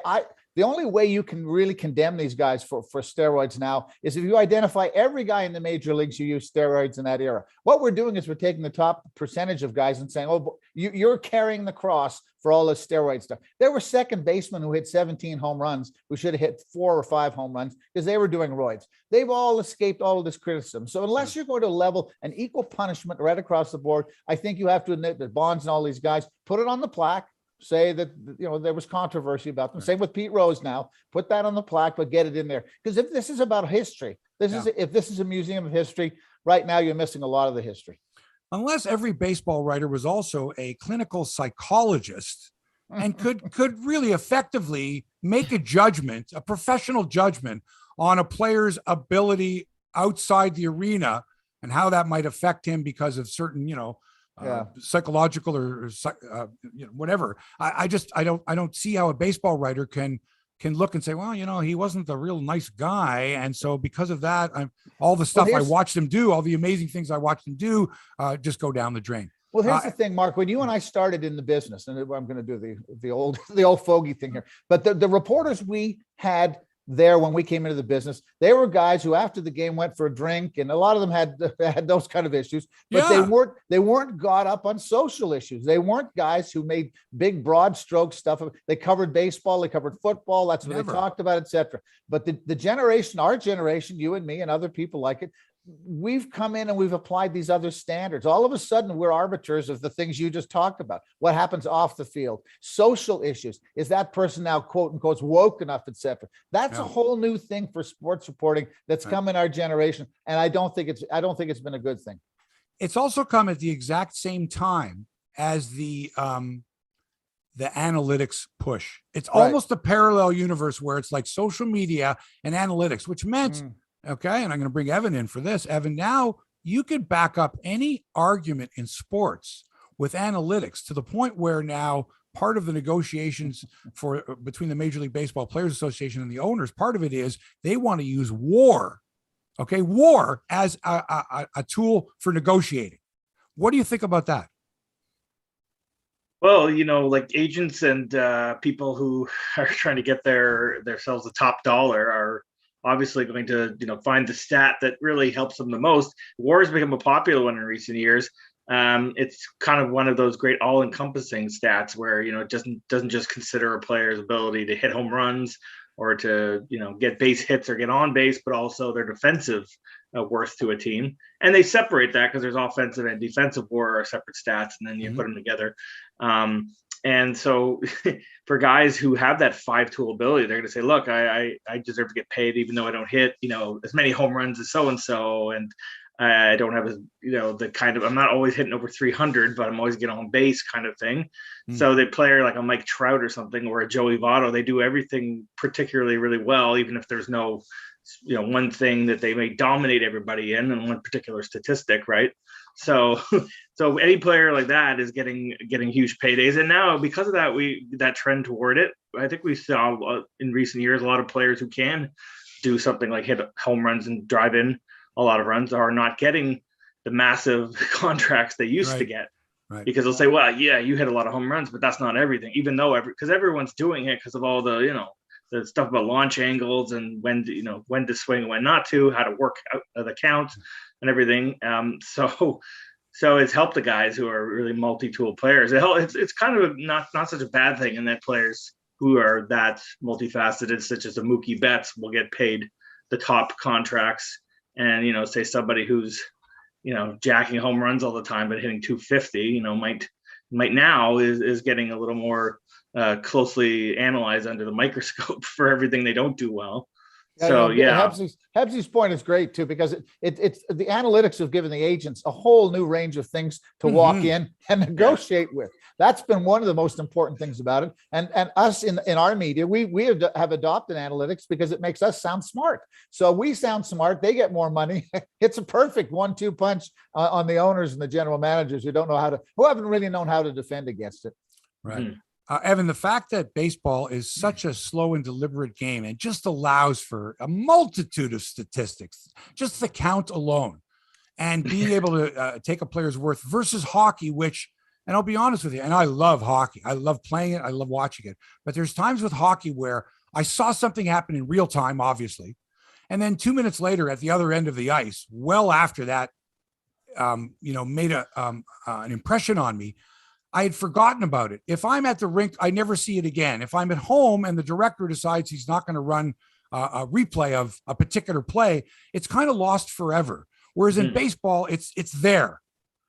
the only way you can really condemn these guys for steroids now is if you identify every guy in the major leagues who used steroids in that era. What we're doing is we're taking the top percentage of guys and saying, oh, you're carrying the cross for all this steroid stuff. There were second basemen who hit 17 home runs who should have hit 4 or 5 home runs because they were doing roids. They've all escaped all of this criticism. So unless you're going to level an equal punishment right across the board, I think you have to admit that Bonds and all these guys, put it on the plaque, say that there was controversy about them. Same with Pete Rose now. Put that on the plaque, but get it in there. Because if this is about history, if this is a museum of history, right now you're missing a lot of the history. Unless every baseball writer was also a clinical psychologist and could really effectively make a judgment, a professional judgment on a player's ability outside the arena and how that might affect him because of certain, psychological or whatever. I don't see how a baseball writer can look and say, well, he wasn't a real nice guy, and so because of that, all the stuff I watched him do, all the amazing things I watched him do, just go down the drain. Well, here's the thing, Mark. When you and I started in the business, and I'm going to do the old fogey thing here, but the reporters we had there when we came into the business, they were guys who after the game went for a drink, and a lot of them had those kind of issues, but they weren't got up on social issues. They weren't guys who made big broad stroke stuff. They covered baseball, they covered football, that's what they talked about, etc. But the generation, our generation, you and me and other people like it, we've come in and we've applied these other standards. All of a sudden, we're arbiters of the things you just talked about. What happens off the field, social issues. Is that person now, quote unquote, woke enough, etc.? That's a whole new thing for sports reporting that's come in our generation, and I don't think it's been a good thing. It's also come at the exact same time as the analytics push. It's almost a parallel universe where it's like social media and analytics, which meant. Okay. And I'm going to bring Evan in for this. Evan, now you could back up any argument in sports with analytics to the point where now part of the negotiations between the Major League Baseball Players Association and the owners, part of it is they want to use war as a tool for negotiating. What do you think about that? Well, like agents and people who are trying to get themselves the top dollar are obviously going to, find the stat that really helps them the most. War has become a popular one in recent years. It's kind of one of those great all-encompassing stats where, it doesn't just consider a player's ability to hit home runs or to, get base hits or get on base, but also their defensive worth to a team. And they separate that because there's offensive and defensive war are separate stats, and then you put them together. And so for guys who have that 5-tool ability, they're going to say, look, I deserve to get paid, even though I don't hit, as many home runs as so-and-so. And I don't have, the kind of, I'm not always hitting over 300, but I'm always getting on base kind of thing. So they play like a Mike Trout or something, or a Joey Votto. They do everything particularly really well, even if there's no, one thing that they may dominate everybody in one particular statistic, right? So any player like that is getting huge paydays. And now because of that, that trend toward it, I think we saw in recent years, a lot of players who can do something like hit home runs and drive in a lot of runs are not getting the massive contracts they used to get. Right. Because they'll say, well, yeah, you hit a lot of home runs, but that's not everything, even though because everyone's doing it because of all the, the stuff about launch angles and when to swing and when not to, how to work out the count and everything. So it's helped the guys who are really multi-tool players. It's kind of not such a bad thing in that players who are that multifaceted, such as the Mookie Betts, will get paid the top contracts, and say somebody who's jacking home runs all the time but hitting 250, might now is getting a little more closely analyzed under the microscope for everything they don't do well. Hebsy's point is great too, because it's the analytics have given the agents a whole new range of things to walk in and negotiate with. That's been one of the most important things about it. And us in our media, we have adopted analytics because it makes us sound smart. So we sound smart, they get more money. It's a perfect 1-2 punch on the owners and the general managers who haven't really known how to defend against it. Right. Evan, the fact that baseball is such a slow and deliberate game and just allows for a multitude of statistics, just the count alone, and being able to take a player's worth versus hockey, which, and I'll be honest with you, and I love hockey. I love playing it. I love watching it. But there's times with hockey where I saw something happen in real time, obviously, and then 2 minutes later at the other end of the ice, well after that, made an impression on me, I had forgotten about it. If I'm at the rink, I never see it again. If I'm at home and the director decides he's not going to run a replay of a particular play, it's kind of lost forever. Whereas in baseball, it's there.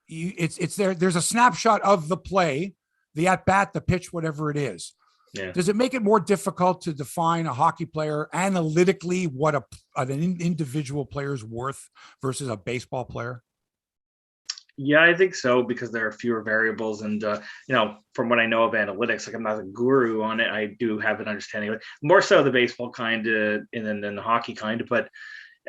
It's there. There's a snapshot of the play, the at bat, the pitch, whatever it is. Yeah. Does it make it more difficult to define a hockey player analytically, what an individual player's worth versus a baseball player? Yeah, I think so, because there are fewer variables. And, from what I know of analytics, like I'm not a guru on it, I do have an understanding of it, more so the baseball kind and then the hockey kind. But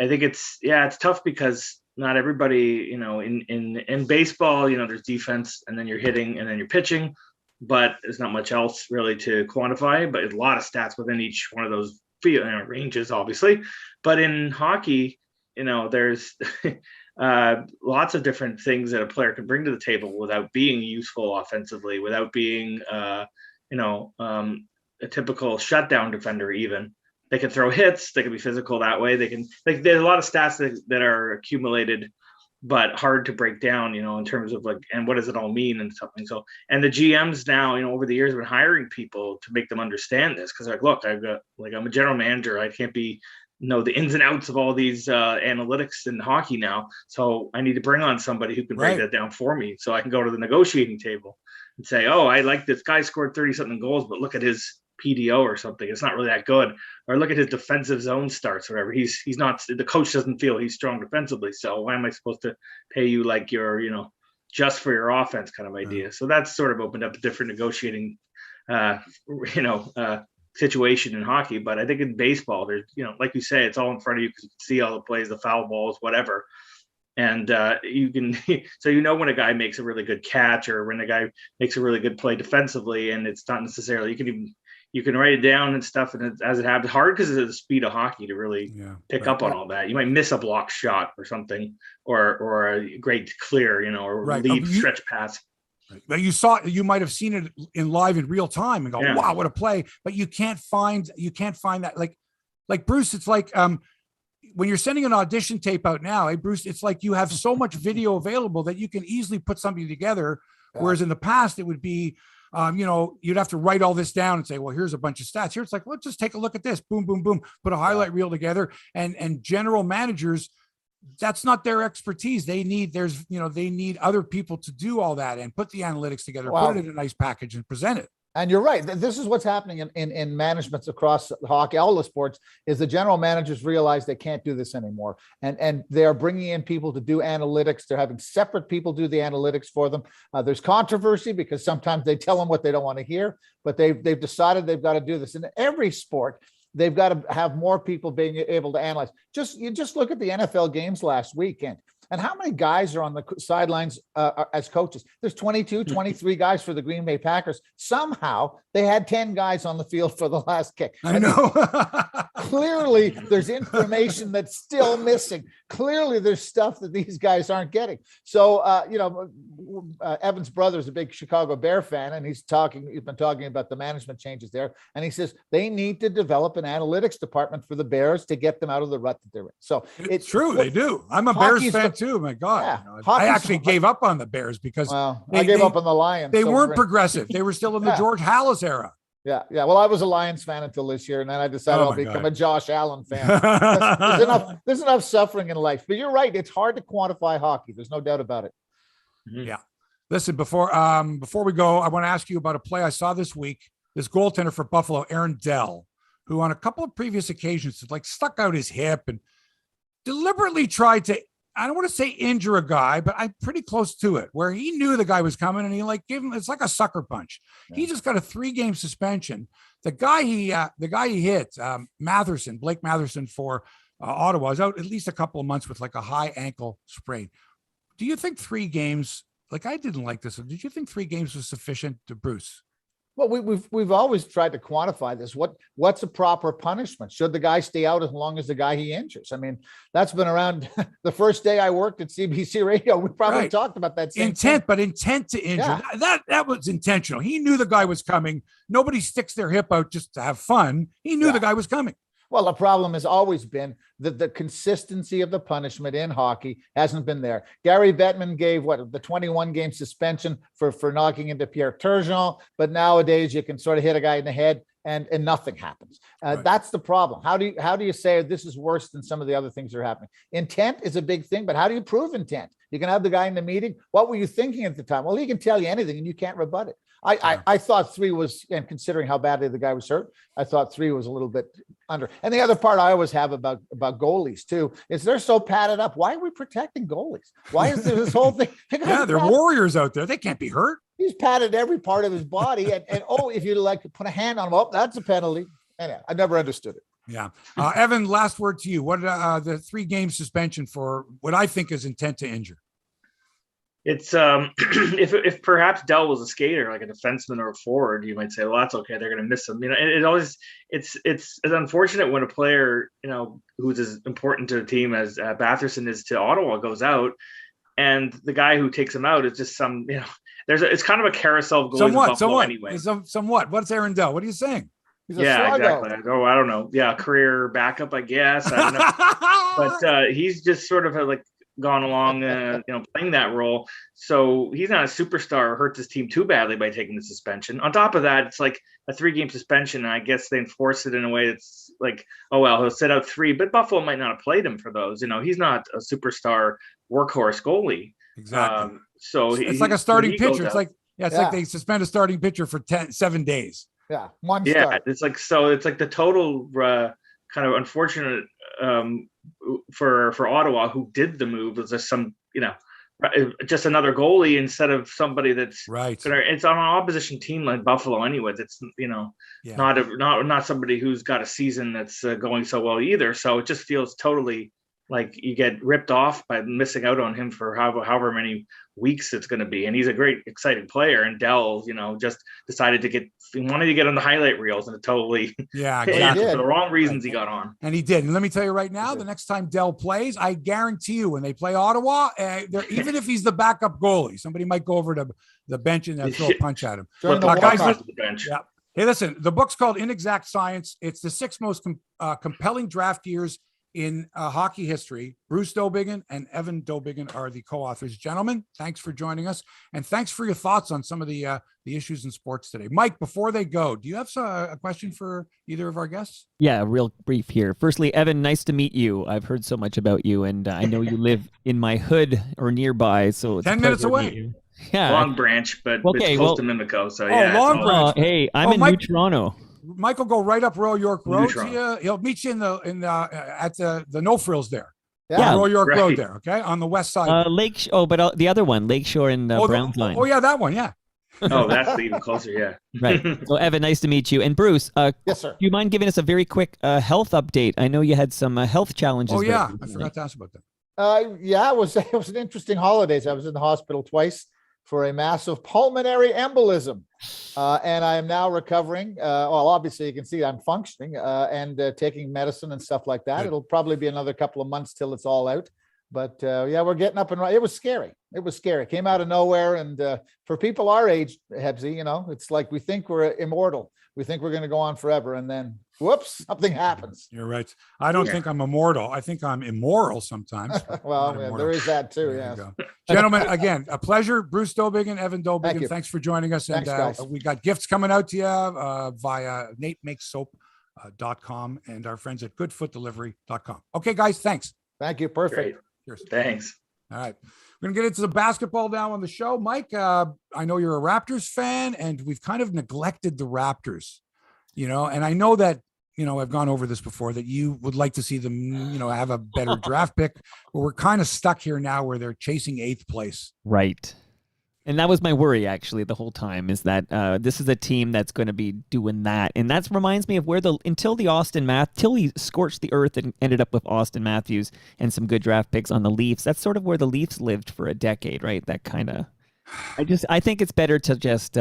I think it's tough because not everybody, in baseball, there's defense and then you're hitting and then you're pitching, but there's not much else really to quantify, but a lot of stats within each one of those ranges, obviously. But in hockey, there's lots of different things that a player can bring to the table without being useful offensively, without being, a typical shutdown defender. Even they can throw hits, they can be physical that way. They can, there's a lot of stats that are accumulated, but hard to break down, in terms of and what does it all mean and something. So, and the GMs now, over the years have been hiring people to make them understand this. Cause look, I'm a general manager. I can't be, the ins and outs of all these analytics in hockey now. So I need to bring on somebody who can break that down for me, so I can go to the negotiating table and say, oh, I like this guy scored 30 something goals, but look at his PDO or something. It's not really that good. Or look at his defensive zone starts, or whatever. He's not, the coach doesn't feel he's strong defensively. So why am I supposed to pay you like you're, just for your offense kind of idea? So that's sort of opened up a different negotiating, situation in hockey. But I think in baseball, there's, like you say, it's all in front of you because you can see all the plays, the foul balls, whatever. And you can, so when a guy makes a really good catch or when a guy makes a really good play defensively, and it's not necessarily, you can write it down and stuff, and as it happens, hard because of the speed of hockey to really pick up on all that. You might miss a block shot or something, or a great clear, or lead stretch pass. But you might have seen it in live in real time and go, wow, what a play. But you can't find that. Like Bruce, it's like when you're sending an audition tape out now, hey Bruce, it's like you have so much video available that you can easily put something together. Whereas in the past it would be, you'd have to write all this down and say, well, here's a bunch of stats. Here it's like, let's just take a look at this. Boom, boom, boom. Put a highlight reel together. And general managers, that's not their expertise. They need other people to do all that and put the analytics together, put it in a nice package and present it. And you're right. This is what's happening in managements across hockey, all the sports, is the general managers realize they can't do this anymore. And they are bringing in people to do analytics. They're having separate people do the analytics for them. There's controversy because sometimes they tell them what they don't want to hear, but they've decided they've got to do this in every sport. They've got to have more people being able to analyze. You just look at the NFL games last weekend and how many guys are on the sidelines as coaches. There's 22, 23 guys for the Green Bay Packers. Somehow they had 10 guys on the field for the last kick. I know. clearly there's information that's still missing. Clearly there's stuff that these guys aren't getting. So, Evan's brother is a big Chicago Bear fan, and he's been talking about the management changes there. And he says they need to develop an analytics department for the Bears to get them out of the rut that they're in. So it's true. They do. I'm a Bears fan too. My God. Yeah, I actually gave up on the Bears because I gave up on the Lions. They weren't progressive. They were still in the George Halas era. Yeah. Well, I was a Lions fan until this year, and then I decided I'll become a Josh Allen fan. There's enough suffering in life. But you're right; it's hard to quantify hockey. There's no doubt about it. Yeah. Listen, before we go, I want to ask you about a play I saw this week. This goaltender for Buffalo, Aaron Dell, who on a couple of previous occasions had stuck out his hip and deliberately tried to, I don't want to say injure a guy, but I'm pretty close to it, where he knew the guy was coming and he gave him, it's like a sucker punch. Yeah. He just got a 3-game suspension. The guy he hit, Blake Matherson for Ottawa, is out at least a couple of months with a high ankle sprain. Do you think 3 games, I didn't like this. Did you think 3 games was sufficient to Bruce? Well, we've always tried to quantify this. What's a proper punishment? Should the guy stay out as long as the guy he injures? I mean, that's been around the first day I worked at CBC Radio. We probably talked about that same intent, thing. But intent to injure. Yeah. That was intentional. He knew the guy was coming. Nobody sticks their hip out just to have fun. He knew the guy was coming. Well, the problem has always been that the consistency of the punishment in hockey hasn't been there. Gary Bettman gave the 21-game suspension for knocking into Pierre Turgeon, but nowadays you can sort of hit a guy in the head and nothing happens. That's the problem. How do you say this is worse than some of the other things that are happening? Intent is a big thing, but how do you prove intent? You can have the guy in the meeting. What were you thinking at the time? Well, he can tell you anything and you can't rebut it. I thought 3 was, and considering how badly the guy was hurt, I thought 3 was a little bit under. And the other part I always have about goalies too, is they're so padded up. Why are we protecting goalies? Why is there this whole thing? They're warriors out there. They can't be hurt. He's padded every part of his body. And if you put a hand on him, that's a penalty. Anyway, I never understood it. Yeah. Evan, last word to you. What the 3-game suspension for what I think is intent to injure? It's if perhaps Dell was a skater, like a defenseman or a forward, you might say, well, that's okay. They're going to miss him. It's unfortunate when a player, who's as important to a team as Batherson is to Ottawa goes out, and the guy who takes him out is just it's kind of a carousel of goalies. Somewhat. Anyway. Somewhat. What's Aaron Dell? What are you saying? Exactly. I don't know. Yeah, career backup, I guess. I don't know. But he's just sort of gone along, playing that role. So he's not a superstar or hurts his team too badly by taking the suspension. On top of that, it's like a 3-game suspension. And I guess they enforce it in a way that's he'll sit out 3, but Buffalo might not have played him for those. He's not a superstar workhorse goalie. Exactly. So it's like a starting pitcher. It's like they suspend a starting pitcher for 7 days. Yeah. One start. It's like the total kind of unfortunate for Ottawa, who did the move, was just another goalie instead of somebody that's right. It's on an opposition team like Buffalo, anyways. It's not somebody who's got a season that's going so well either. So it just feels totally like you get ripped off by missing out on him for however many weeks it's going to be. And he's a great, exciting player. And Dell, just decided he wanted to get on the highlight reels, and it totally exactly. for the wrong reasons he got on. And he did. And let me tell you right now, the next time Dell plays, I guarantee you when they play Ottawa, even if he's the backup goalie, somebody might go over to the bench and throw a punch at him. The bench. Yeah. Hey, listen, the book's called Inexact Science. It's the 6 most compelling draft years in hockey history. Bruce Dowbiggin and Evan Dowbiggin are the co-authors. Gentlemen, thanks for joining us, and thanks for your thoughts on some of the issues in sports today. Mike, before they go, do you have a question for either of our guests? Yeah, real brief here. Firstly, Evan, nice to meet you. I've heard so much about you, and I know you live in my hood or nearby, so it's 10 minutes away. Yeah, Long Branch, but it's close to Mimico. So Long Branch. Hey, I'm in New Toronto. Mike will go right up Royal York Road. He'll meet you at the No Frills there. Yeah, Royal York Road there. Okay, on the west side. The other one, Lakeshore and Browns Line. Oh yeah, that one. Yeah. Oh, that's even closer. Yeah. Right. So Evan, nice to meet you. And Bruce, yes, sir. Do you mind giving us a very quick health update? I know you had some health challenges. Oh yeah, I forgot to ask about that. It was an interesting holidays. I was in the hospital twice. for a massive pulmonary embolism. And I am now recovering. Well, obviously you can see I'm functioning and taking medicine and stuff like that. Good. It'll probably be another couple of months till it's all out. But yeah, we're getting up and running. It was scary. It came out of nowhere. And for people our age, Hebsy, it's like we think we're immortal. We think we're going to go on forever. And then, whoops, something happens. You're right. I don't think I'm immortal. I think I'm immoral sometimes. Well, yeah, there is that too. Yeah. Gentlemen, again, a pleasure. Bruce Dowbiggin, Evan Thank Dowbiggin, you. thanks for joining us. Thanks, And guys. we got gifts coming out to you via NateMakesSoap.com and our friends at GoodFootDelivery.com. Okay, guys, thanks. Thank you. Perfect. Great. Cheers. Thanks. All right. We're going to get into the basketball now on the show. Mike, I know you're a Raptors fan, and we've kind of neglected the Raptors, and I know that, I've gone over this before, that you would like to see them, have a better draft pick, but we're kind of stuck here now where they're chasing 8th place. Right. And that was my worry, actually, the whole time, is that this is a team that's going to be doing that. And that reminds me of where till he scorched the earth and ended up with Austin Matthews and some good draft picks on the Leafs. That's sort of where the Leafs lived for a decade, right? That kind of, I think it's better to just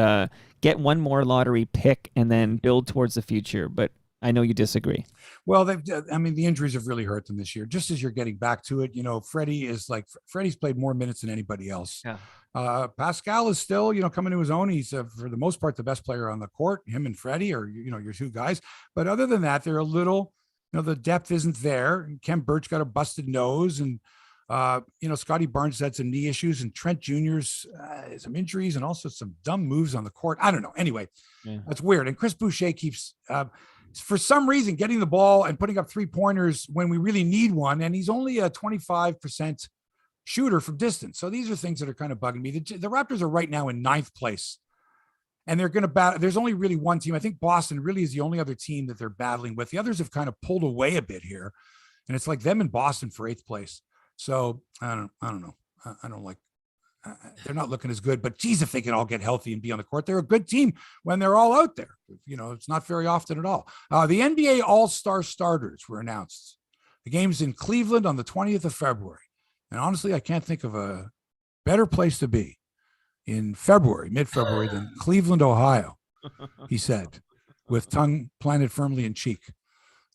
get one more lottery pick and then build towards the future. But I know you disagree. Well, the injuries have really hurt them this year. Just as you're getting back to it, Freddie's played more minutes than anybody else. Yeah. Pascal is still, coming to his own. He's for the most part the best player on the court. Him and Freddie are, your two guys. But other than that, they're a little, the depth isn't there. Kem Birch got a busted nose, and Scotty Barnes had some knee issues, and Trent Jr.'s some injuries and also some dumb moves on the court. I don't know. Anyway, That's weird. And Chris Boucher keeps, for some reason, getting the ball and putting up 3-pointers when we really need one. And he's only a 25% shooter from distance. So these are things that are kind of bugging me. The Raptors are right now in 9th place, and they're going to battle. There's only really one team. I think Boston really is the only other team that they're battling with. The others have kind of pulled away a bit here, and it's like them and Boston for 8th place. So I don't know. I don't like, they're not looking as good, but geez, if they can all get healthy and be on the court, they're a good team when they're all out there. It's not very often at all. The NBA All-Star starters were announced. The game's in Cleveland on the 20th of February. And honestly, I can't think of a better place to be in February, mid-February, than Cleveland, Ohio, he said, with tongue planted firmly in cheek.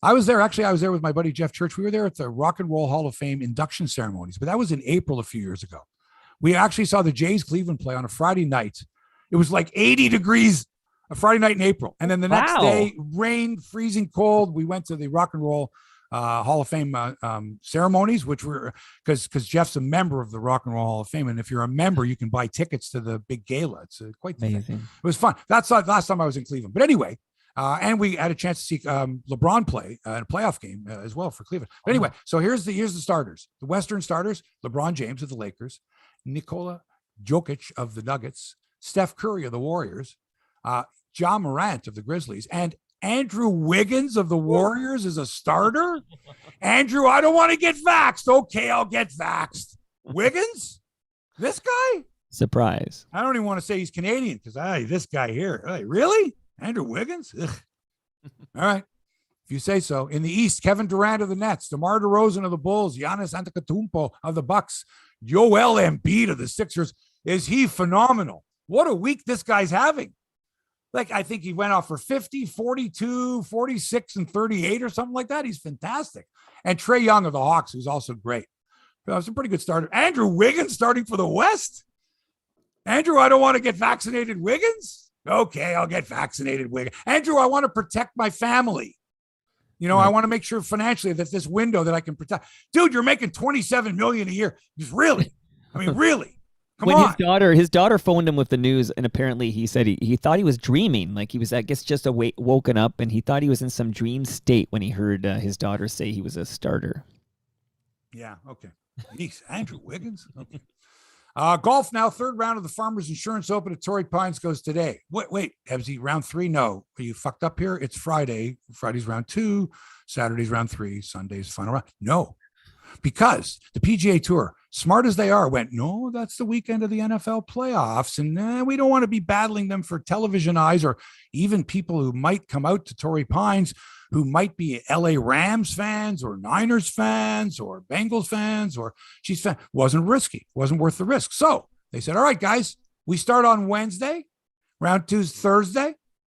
I was there with my buddy Jeff Church. We were there at the Rock and Roll Hall of Fame induction ceremonies, but that was in April a few years ago. We actually saw the Jays Cleveland play on a Friday night. It was like 80 degrees a Friday night in April. And then the next day, rain, freezing cold. We went to the Rock and Roll Hall of Fame ceremonies, which were because Jeff's a member of the Rock and Roll Hall of Fame, and if you're a member, you can buy tickets to the big gala. It's quite amazing. It was fun. That's the last time I was in Cleveland. But anyway, and we had a chance to see LeBron play in a playoff game as well for Cleveland. But anyway, so here's the starters. The Western starters: LeBron James of the Lakers, Nikola Jokic of the Nuggets, Steph Curry of the Warriors, Ja Morant of the Grizzlies, and Andrew Wiggins of the Warriors is a starter. Andrew, I don't want to get vaxxed. Okay, I'll get vaxxed. Wiggins? This guy? Surprise. I don't even want to say he's Canadian because this guy here. Really? Andrew Wiggins? Ugh. All right. If you say so. In the East, Kevin Durant of the Nets, DeMar DeRozan of the Bulls, Giannis Antetokounmpo of the Bucks, Joel Embiid of the Sixers. Is he phenomenal? What a week this guy's having. Like, I think he went off for 50, 42, 46, and 38 or something like that. He's fantastic. And Trae Young of the Hawks, who's also great. It's a pretty good starter. Andrew Wiggins starting for the West. Andrew, I don't want to get vaccinated. Wiggins? Okay, I'll get vaccinated. Wiggins. Andrew, I want to protect my family. I want to make sure financially that this window that I can protect. Dude, you're making $27 million a year. Just really? I mean, really? Come on. His daughter phoned him with the news, and apparently he said he thought he was dreaming. Like he was, I guess, just woken up, and he thought he was in some dream state when he heard his daughter say he was a starter. Yeah, okay. Jeez, Andrew Wiggins? Okay. Golf now, third round of the Farmers Insurance Open at Torrey Pines goes today. Wait, Hebsy, round 3? No. Are you fucked up here? It's Friday. Friday's round 2. Saturday's round 3. Sunday's final round. No. Because the PGA Tour, smart as they are, went, no, that's the weekend of the NFL playoffs. And we don't want to be battling them for television eyes or even people who might come out to Torrey Pines who might be LA Rams fans or Niners fans or Bengals fans or Chiefs fans. Wasn't risky. Wasn't worth the risk. So they said, all right, guys, We start on Wednesday. Round 2 is Thursday.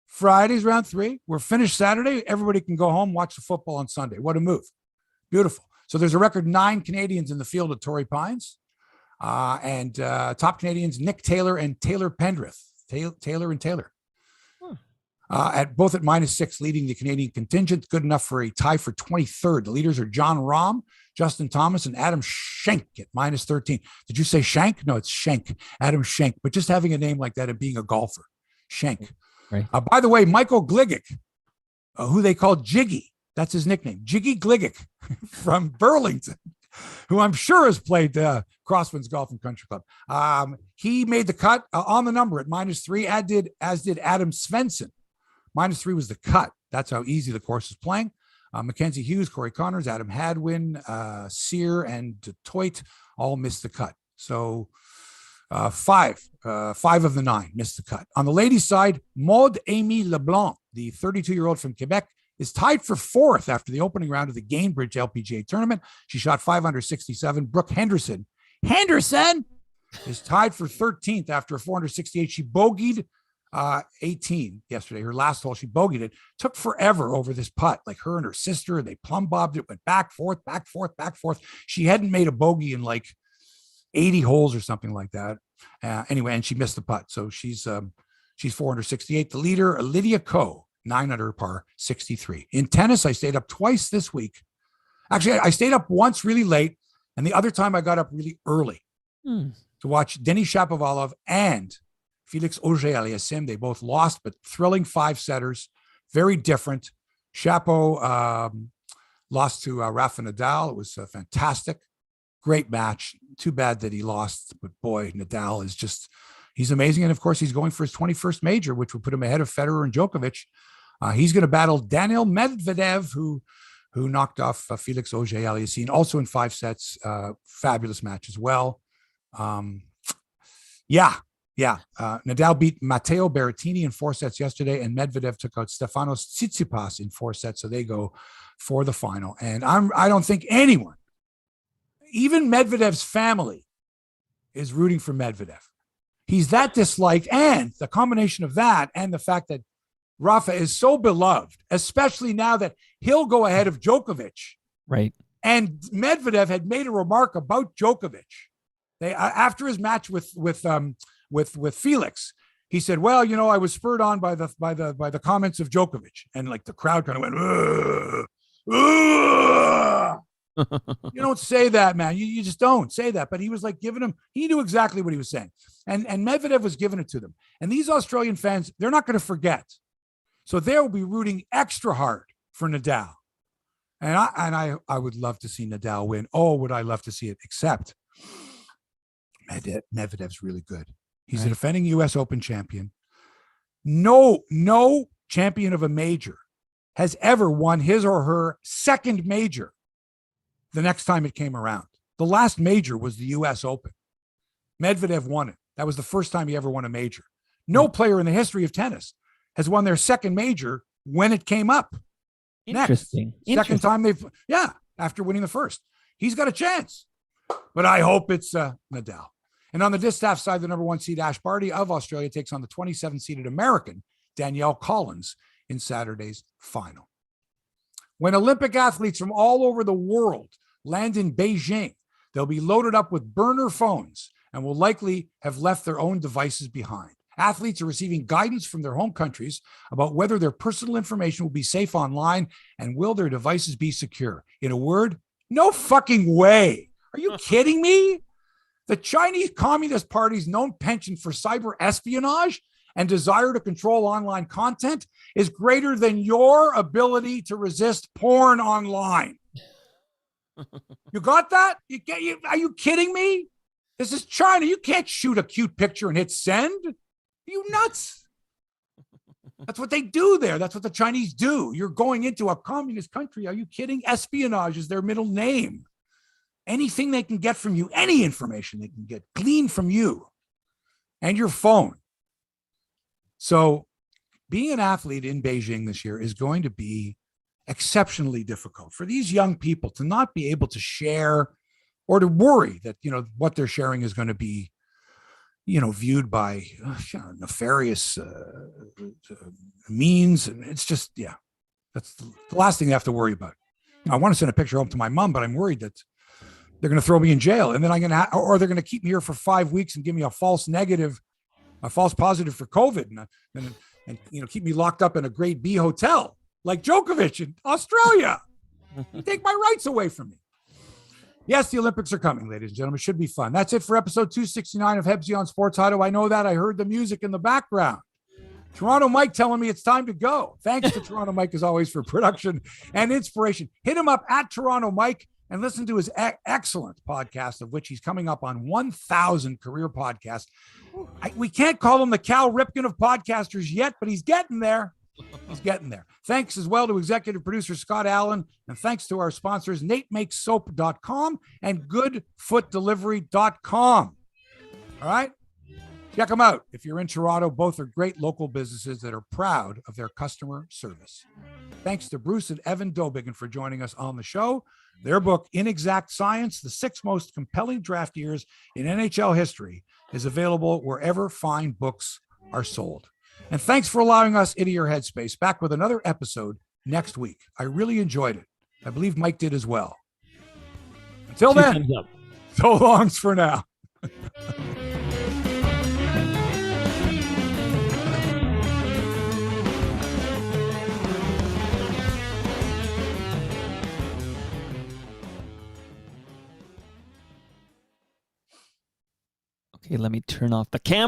Friday's round 3. We're finished Saturday. Everybody can go home, watch the football on Sunday. What a move. Beautiful. So there's a record 9 Canadians in the field at Torrey Pines. And top Canadians, Nick Taylor and Taylor Pendrith. Taylor and Taylor. At both at -6, leading the Canadian contingent. Good enough for a tie for 23rd. The leaders are John Rahm, Justin Thomas, and Adam Schenk at -13. Did you say Shank? No, it's Schenk. Adam Schenk. But just having a name like that and being a golfer. Schenk. Right. By the way, Michael Gligic, who they call Jiggy, that's his nickname, Jiggy Gligic from Burlington, who I'm sure has played Crosswinds Golf and Country Club. He made the cut on the number at -3, as did Adam Svensson. -3 was the cut. That's how easy the course is playing. Mackenzie Hughes, Corey Connors, Adam Hadwin, Sear, and Detroit all missed the cut. So five of the 9 missed the cut. On the ladies' side, Maude Amy Leblanc, the 32-year-old from Quebec, is tied for 4th after the opening round of the Gainbridge LPGA tournament. She shot 567. Brooke Henderson is tied for 13th after a 468. She bogeyed 18 yesterday. Her last hole, she bogeyed it. Took forever over this putt, like her and her sister. They plumb bobbed it, went back, forth, back, forth, back, forth. She hadn't made a bogey in like 80 holes or something like that. Anyway, and she missed the putt. So she's 468. The leader, Lydia Ko, 9 under par, 63. In tennis, I stayed up twice this week. Actually, I stayed up once really late, and the other time I got up really early to watch Denis Shapovalov and Felix Auger-Aliassime. They both lost, but thrilling 5-setters, very different. Chapo lost to Rafa Nadal. It was fantastic. Great match. Too bad that he lost, but boy, Nadal is just, he's amazing. And of course, he's going for his 21st major, which would put him ahead of Federer and Djokovic. He's going to battle Daniil Medvedev, who knocked off Felix Auger-Aliassime, also in 5 sets. Fabulous match as well. Nadal beat Matteo Berrettini in 4 sets yesterday, and Medvedev took out Stefanos Tsitsipas in 4 sets, so they go for the final. And I don't think anyone, even Medvedev's family, is rooting for Medvedev. He's that disliked, and the combination of that and the fact that Rafa is so beloved, especially now that he'll go ahead of Djokovic. Right. And Medvedev had made a remark about Djokovic. They after his match with Felix, he said, "Well, you know, I was spurred on by the comments of Djokovic," and like the crowd kind of went, "Ugh, ugh." You don't say that, man. You just don't say that. But he was like giving him, he knew exactly what he was saying. And Medvedev was giving it to them. And these Australian fans, they're not going to forget. So they'll be rooting extra hard for Nadal. And I would love to see Nadal win. Oh, would I love to see it, except Medvedev's really good. He's a defending US Open champion. No champion of a major has ever won his or her second major the next time it came around. The last major was the US Open. Medvedev won it. That was the first time he ever won a major. No player in the history of tennis has won their second major when it came up. Interesting. Second time after winning the first. He's got a chance. But I hope it's Nadal. And on the distaff side, the number 1 seed Ash Barty of Australia takes on the 27-seeded American Danielle Collins in Saturday's final. When Olympic athletes from all over the world land in Beijing, they'll be loaded up with burner phones and will likely have left their own devices behind. Athletes are receiving guidance from their home countries about whether their personal information will be safe online and will their devices be secure. In a word, no fucking way. Are you kidding me? The Chinese Communist Party's known penchant for cyber espionage and desire to control online content is greater than your ability to resist porn online. You got that? Are you kidding me? This is China. You can't shoot a cute picture and hit send. Are you nuts? That's what they do there. That's what the Chinese do. You're going into a communist country. Are you kidding? Espionage is their middle name. Anything they can get from you, any information they can get, glean from you and your phone. So being an athlete in Beijing this year is going to be exceptionally difficult for these young people to not be able to share or to worry that, you know, what they're sharing is going to be, viewed by nefarious means. And it's just, that's the last thing I have to worry about. I want to send a picture home to my mom, but I'm worried that they're going to throw me in jail, and then or they're going to keep me here for 5 weeks and give me a false positive for COVID, and keep me locked up in a grade B hotel like Djokovic in Australia. Take my rights away from me. Yes, the Olympics are coming, ladies and gentlemen. It should be fun. That's it for episode 269 of Hebsy on Sports. How do I know that? I heard the music in the background. Toronto Mike telling me it's time to go. Thanks to Toronto Mike, as always, for production and inspiration. Hit him up at Toronto Mike and listen to his excellent podcast, of which he's coming up on 1,000 career podcasts. We can't call him the Cal Ripken of podcasters yet, but he's getting there. He's getting there. Thanks as well to executive producer Scott Allen, and thanks to our sponsors, NateMakesSoap.com and GoodFootDelivery.com. All right? Check them out. If you're in Toronto, both are great local businesses that are proud of their customer service. Thanks to Bruce and Evan Dowbiggin for joining us on the show. Their book, Inexact Science, the 6 most compelling draft years in NHL history, is available wherever fine books are sold. And thanks for allowing us into your headspace. Back with another episode next week. I really enjoyed it. I believe Mike did as well. Until then, so longs for now. Okay, let me turn off the camera.